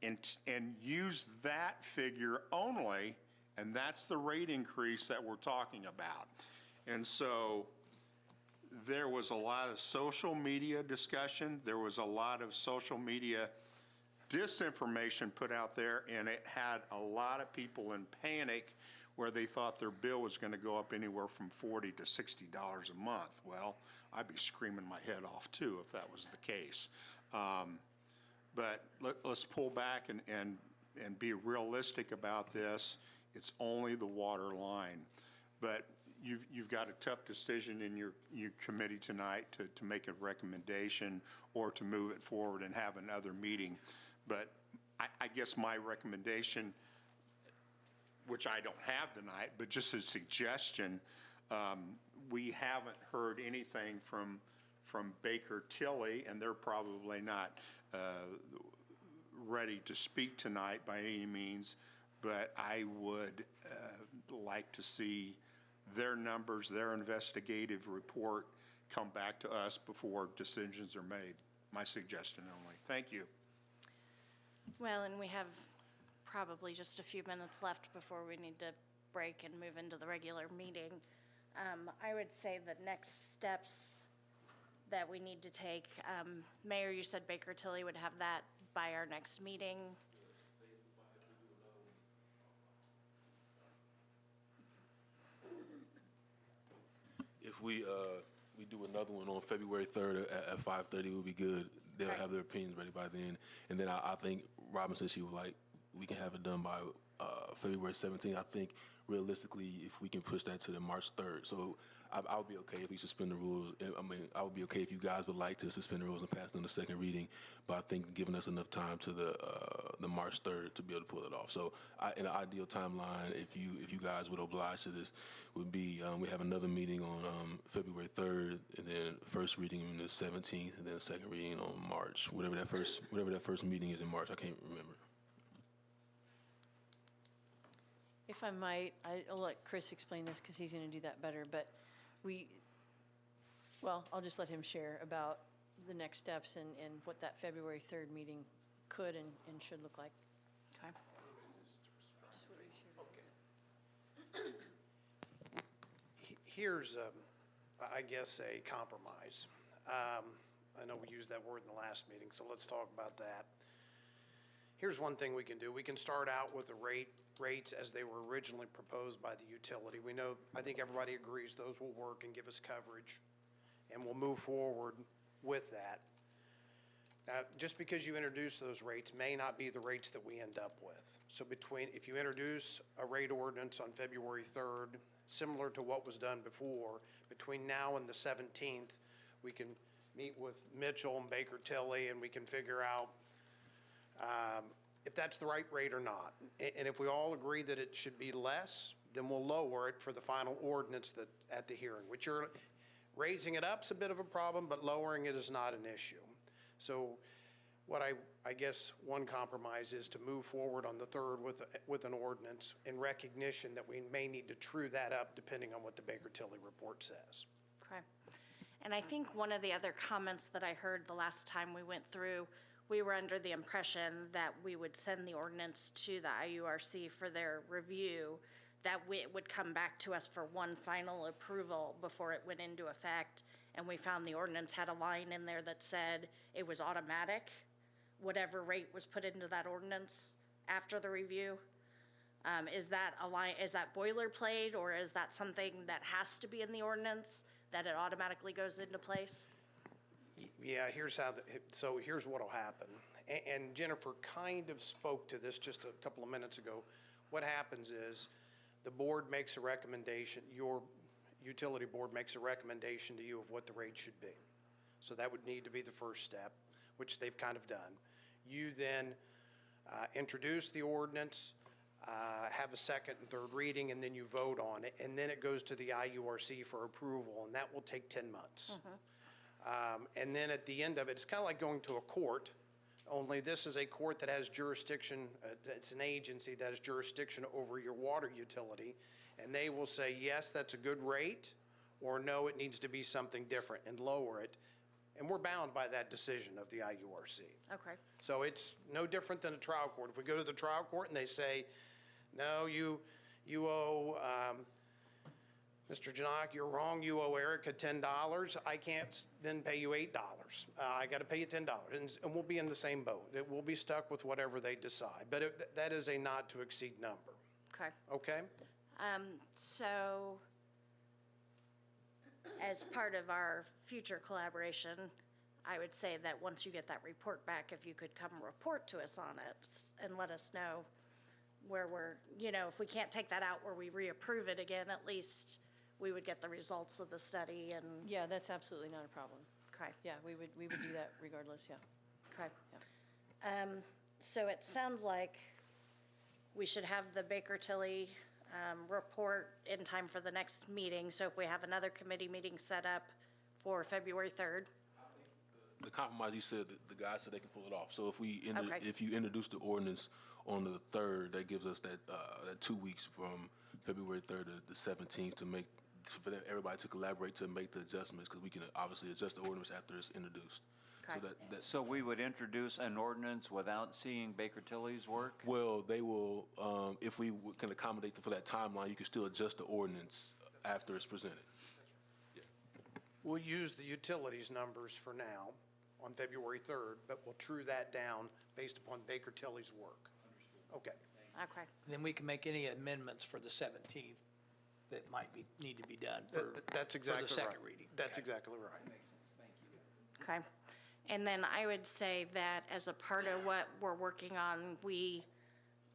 and use that figure only, and that's the rate increase that we're talking about. And so there was a lot of social media discussion. There was a lot of social media disinformation put out there, and it had a lot of people in panic where they thought their bill was going to go up anywhere from $40 to $60 a month. Well, I'd be screaming my head off too if that was the case. But let's pull back and be realistic about this. It's only the water line. But you've got a tough decision in your committee tonight to make a recommendation or to move it forward and have another meeting. But I guess my recommendation, which I don't have tonight, but just a suggestion, we haven't heard anything from Baker Tilly, and they're probably not ready to speak tonight by any means, but I would like to see their numbers, their investigative report come back to us before decisions are made. My suggestion only. Thank you. Well, and we have probably just a few minutes left before we need to break and move into the regular meeting. I would say the next steps that we need to take, Mayor, you said Baker Tilly would have that by our next meeting. If we do another one on February 3rd at 5:30, we'll be good. They'll have their opinions ready by then. And then I think Robin said she would like, we can have it done by February 17th. I think realistically, if we can push that to the March 3rd. So I would be okay if we suspend the rules. I mean, I would be okay if you guys would like to suspend the rules and pass them the second reading. But I think giving us enough time to the March 3rd to be able to pull it off. So in an ideal timeline, if you guys would oblige to this, would be we have another meeting on February 3rd, and then first reading on the 17th, and then second reading on March, whatever that first meeting is in March. I can't remember. If I might, I'll let Chris explain this because he's going to do that better, but I'll just let him share about the next steps and what that February 3rd meeting could and should look like. Okay. Here's, I guess, a compromise. I know we used that word in the last meeting, so let's talk about that. Here's one thing we can do. We can start out with the rates as they were originally proposed by the utility. We know, I think everybody agrees those will work and give us coverage, and we'll move forward with that. Now, just because you introduce those rates may not be the rates that we end up with. So if you introduce a rate ordinance on February 3rd, similar to what was done before, between now and the 17th, we can meet with Mitchell and Baker Tilly, and we can figure out if that's the right rate or not. And if we all agree that it should be less, then we'll lower it for the final ordinance at the hearing, which you're raising it up's a bit of a problem, but lowering it is not an issue. So what I guess one compromise is to move forward on the 3rd with an ordinance in recognition that we may need to true that up depending on what the Baker Tilly report says. Okay. And I think one of the other comments that I heard the last time we went through, we were under the impression that we would send the ordinance to the IURC for their review, that it would come back to us for one final approval before it went into effect. And we found the ordinance had a line in there that said it was automatic, whatever rate was put into that ordinance after the review. Is that boilerplate, or is that something that has to be in the ordinance, that it automatically goes into place? Yeah, here's what'll happen. And Jennifer kind of spoke to this just a couple of minutes ago. What happens is the board makes a recommendation, your utility board makes a recommendation to you of what the rate should be. So that would need to be the first step, which they've kind of done. You then introduce the ordinance. have a second and third reading, and then you vote on it, and then it goes to the IURC for approval, and that will take 10 months. And then at the end of it, it's kind of like going to a court, only this is a court that has jurisdiction, it's an agency that has jurisdiction over your water utility, and they will say, yes, that's a good rate, or no, it needs to be something different, and lower it. And we're bound by that decision of the IURC. Okay. So it's no different than a trial court. If we go to the trial court and they say, no, you owe, Mr. Janak, you're wrong, you owe Erica $10, I can't then pay you $8. I got to pay you $10, and we'll be in the same boat. We'll be stuck with whatever they decide, but that is a not to exceed number, Okay. okay? So as part of our future collaboration, I would say that once you get that report back, if you could come report to us on it and let us know where we're, if we can't take that out where we reapprove it again, at least we would get the results of the study and, Yeah, that's absolutely not a problem. okay, Yeah, we would do that regardless, yeah. okay. So it sounds like we should have the Baker Tilly report in time for the next meeting. So if we have another committee meeting set up for February 3rd. The compromise, he said, the guy said they can pull it off. So if Okay. if you introduce the ordinance on the 3rd, that gives us that 2 weeks from February 3rd to the 17th for everybody to collaborate to make the adjustments, because we can obviously adjust the ordinance after it's introduced. Okay. So So we would introduce an ordinance without seeing Baker Tilly's work? well, they will, if we can accommodate for that timeline, you can still adjust the ordinance after it's presented. We'll use the utilities numbers for now on February 3rd, but we'll true that down based upon Baker Tilly's work. Okay. Okay. And then we can make any amendments for the 17th that might need to be done That's exactly right. for the second reading. That's Okay. exactly right. Okay. And then I would say that as a part of what we're working on, we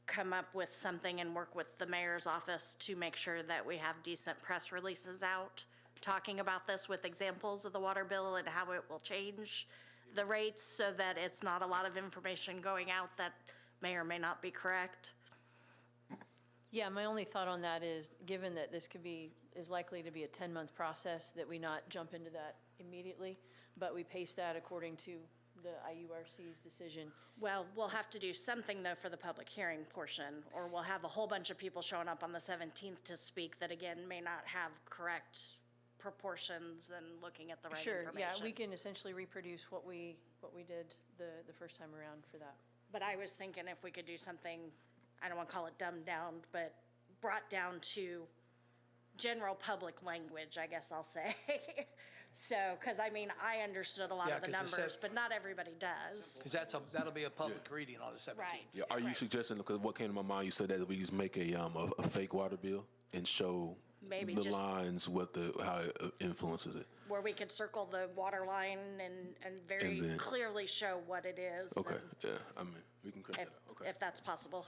come up with something and work with the mayor's office to make sure that we have decent press releases out, talking about this with examples of the water bill and how it will change the rates so that it's not a lot of information going out that may or may not be correct. Yeah, my only thought on that is, given that this is likely to be a 10-month process, that we not jump into that immediately, but we pace that according to the IURC's decision. Well, we'll have to do something though for the public hearing portion, or we'll have a whole bunch of people showing up on the 17th to speak that again may not have correct proportions and looking at the right Sure, information. yeah, we can essentially reproduce what we did the first time around for that. But I was thinking if we could do something, I don't want to call it dumbed down, but brought down to general public language, I guess I'll say. So, because I mean, I understood a lot Yeah, of the 'cause it numbers, says- but not everybody does. Because that'll be a public reading on the 17th. Right. Yeah, are you Right. suggesting, because what came to my mind, you said that we just make a fake water bill and show Maybe the just- lines, how it influences it? Where we could circle the water line and very And then- clearly show what it is. Okay, and yeah, I mean, we can correct If, that, okay. if that's possible.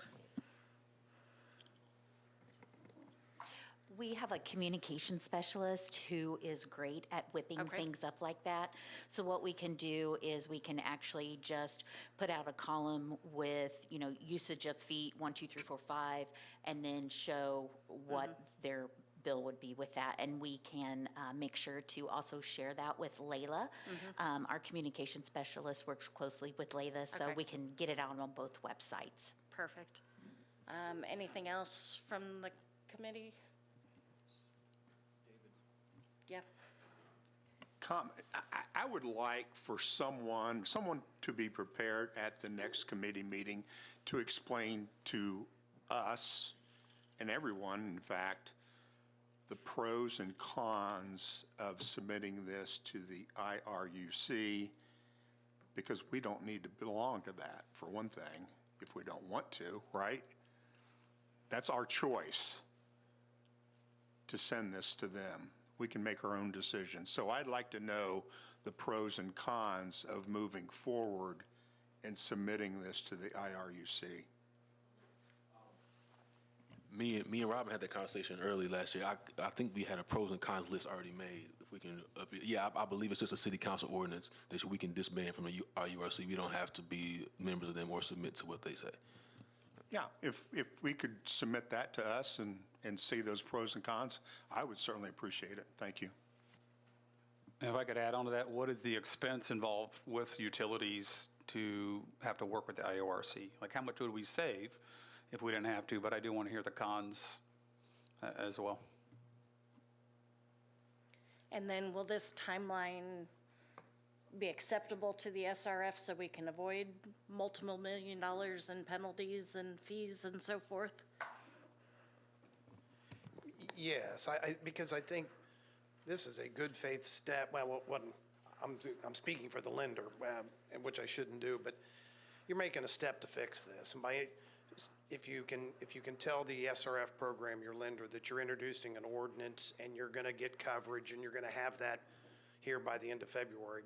We have a communication specialist who is great at whipping Okay. things up like that. So what we can do is we can actually just put out a column with, usage of feet, 1, 2, 3, 4, 5, and then show what their bill would be with that. And we can make sure to also share that with Layla. Our communication specialist works closely with Layla, so Okay. we can get it out on both websites. Perfect. Anything else from the committee? Yeah. I would like for someone to be prepared at the next committee meeting to explain to us and everyone, in fact, the pros and cons of submitting this to the IRUC, because we don't need to belong to that, for one thing, if we don't want to, right? That's our choice to send this to them. We can make our own decisions. So I'd like to know the pros and cons of moving forward and submitting this to the IRUC. Me and Robin had that conversation early last year. I think we had a pros and cons list already made. If we can, I believe it's just a city council ordinance that we can disband from the IURC. We don't have to be members of them or submit to what they say. Yeah, if we could submit that to us and see those pros and cons, I would certainly appreciate it. Thank you. And if I could add on to that, what is the expense involved with utilities to have to work with the IORC? Like, how much would we save if we didn't have to? But I do want to hear the cons as well. And then will this timeline be acceptable to the SRF so we can avoid multiple $1 million in penalties and fees and so forth? Yes, because I think this is a good faith step. Well, I'm speaking for the lender, and which I shouldn't do, but you're making a step to fix this. And if you can tell the SRF program, your lender, that you're introducing an ordinance and you're going to get coverage and you're going to have that here by the end of February,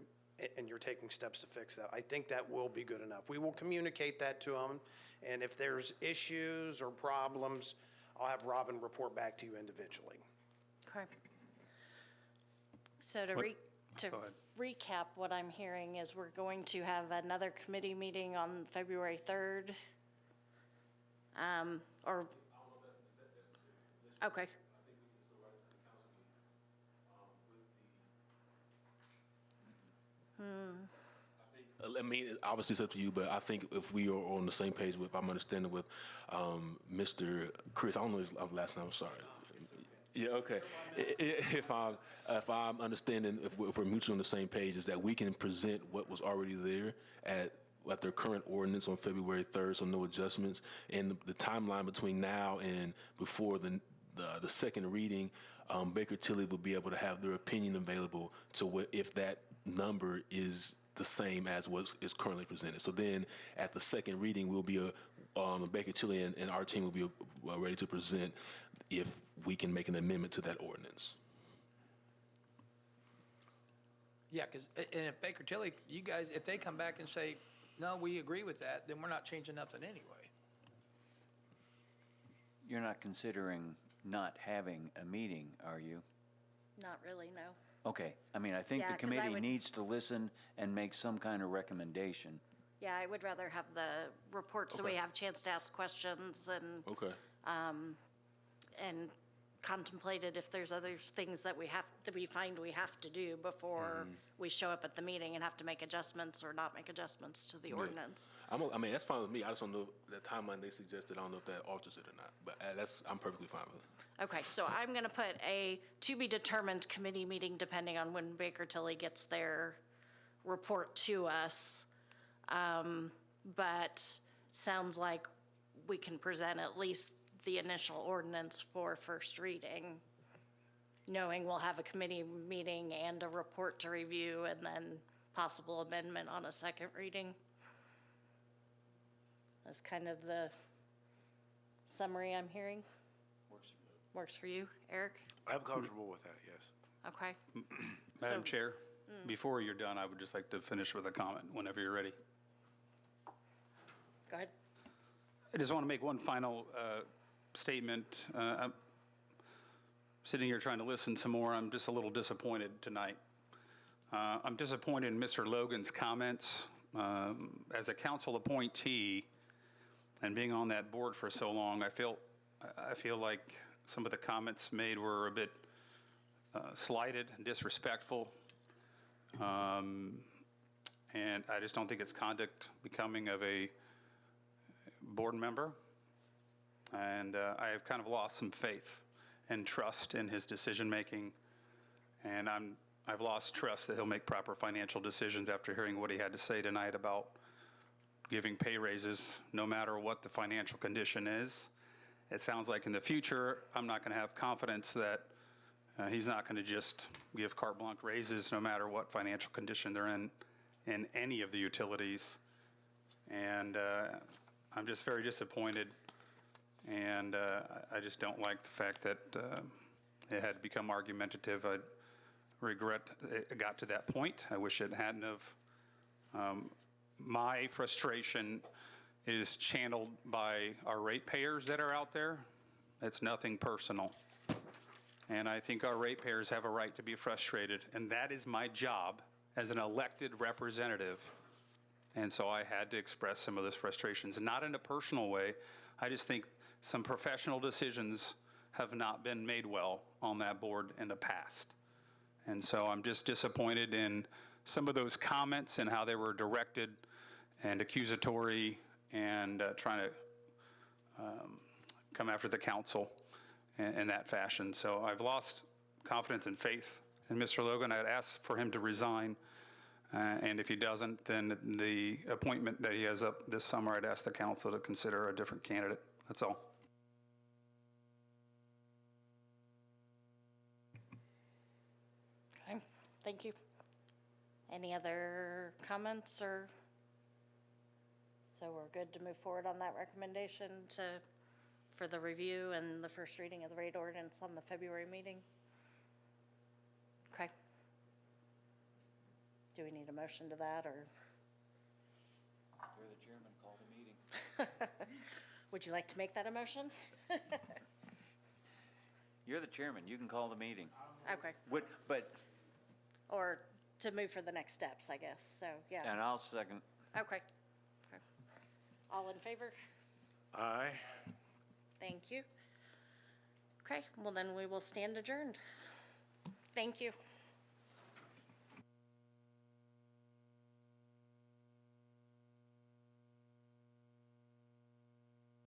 and you're taking steps to fix that, I think that will be good enough. We will communicate that to them, and if there's issues or problems, I'll have Robin report back to you individually. Okay. So to recap, what I'm hearing is we're going to have another committee meeting on February 3rd. Okay. I mean, obviously it's up to you, but I think if we are on the same page with, I'm understanding with Mr. Chris, I don't know his last name, I'm sorry. Yeah, okay. If I'm understanding, if we're mutually on the same page, is that we can present what was already there at their current ordinance on February 3rd, so no adjustments. And the timeline between now and before the second reading, Baker Tilly will be able to have their opinion available to if that number is the same as what is currently presented. So then at the second reading, we'll be Baker Tilly and our team will be ready to present if we can make an amendment to that ordinance. Yeah, because, and if Baker Tilly, you guys, if they come back and say, no, we agree with that, then we're not changing nothing anyway. You're not considering not having a meeting, are you? Not really, no. Okay, I mean, I think Yeah, the 'cause I committee would- needs to listen and make some kind of recommendation. Yeah, I would rather have the report so we have a chance to ask questions and Okay. and contemplated if there's other things that we find we have to do before we show up at the meeting and have to make adjustments or not make adjustments to the ordinance. I mean, that's fine with me. I just don't know the timeline they suggested. I don't know if that alters it or not, but I'm perfectly fine with it. Okay, so I'm going to put a to-be-determined committee meeting depending on when Baker Tilly gets their report to us. But sounds like we can present at least the initial ordinance for first reading, knowing we'll have a committee meeting and a report to review and then possible amendment on a second reading. That's kind of the summary I'm hearing. Works for you, Eric? I'm comfortable with that, yes. Okay. Madam Chair, before you're done, I would just like to finish with a comment whenever you're ready. Go ahead. I just want to make one final statement. I'm sitting here trying to listen some more. I'm just a little disappointed tonight. I'm disappointed in Mr. Logan's comments. As a council appointee and being on that board for so long, I feel like some of the comments made were a bit slighted and disrespectful. And I just don't think it's conduct becoming of a board member. And I have kind of lost some faith and trust in his decision-making. And I've lost trust that he'll make proper financial decisions after hearing what he had to say tonight about giving pay raises no matter what the financial condition is. It sounds like in the future, I'm not going to have confidence that he's not going to just give carte blanche raises no matter what financial condition they're in any of the utilities. And I'm just very disappointed. And I just don't like the fact that it had become argumentative. I regret it got to that point. I wish it hadn't have. My frustration is channeled by our ratepayers that are out there. It's nothing personal. And I think our ratepayers have a right to be frustrated. And that is my job as an elected representative. And so I had to express some of those frustrations, not in a personal way. I just think some professional decisions have not been made well on that board in the past. And so I'm just disappointed in some of those comments and how they were directed and accusatory and trying to come after the council in that fashion. So I've lost confidence and faith in Mr. Logan. I'd ask for him to resign. And if he doesn't, then the appointment that he has up this summer, I'd ask the council to consider a different candidate. That's all. Okay, thank you. Any other comments or? So we're good to move forward on that recommendation for the review and the first reading of the rate ordinance on the February meeting? Okay. Do we need a motion to that, or? You're the chairman, call the meeting. Would you like to make that a motion? You're the chairman, you can call the meeting. Okay, But, or to move for the next steps, I guess, so, yeah. and I'll second. Okay. Okay. All in favor? Aye. Thank you. Okay, well then we will stand adjourned. Thank you.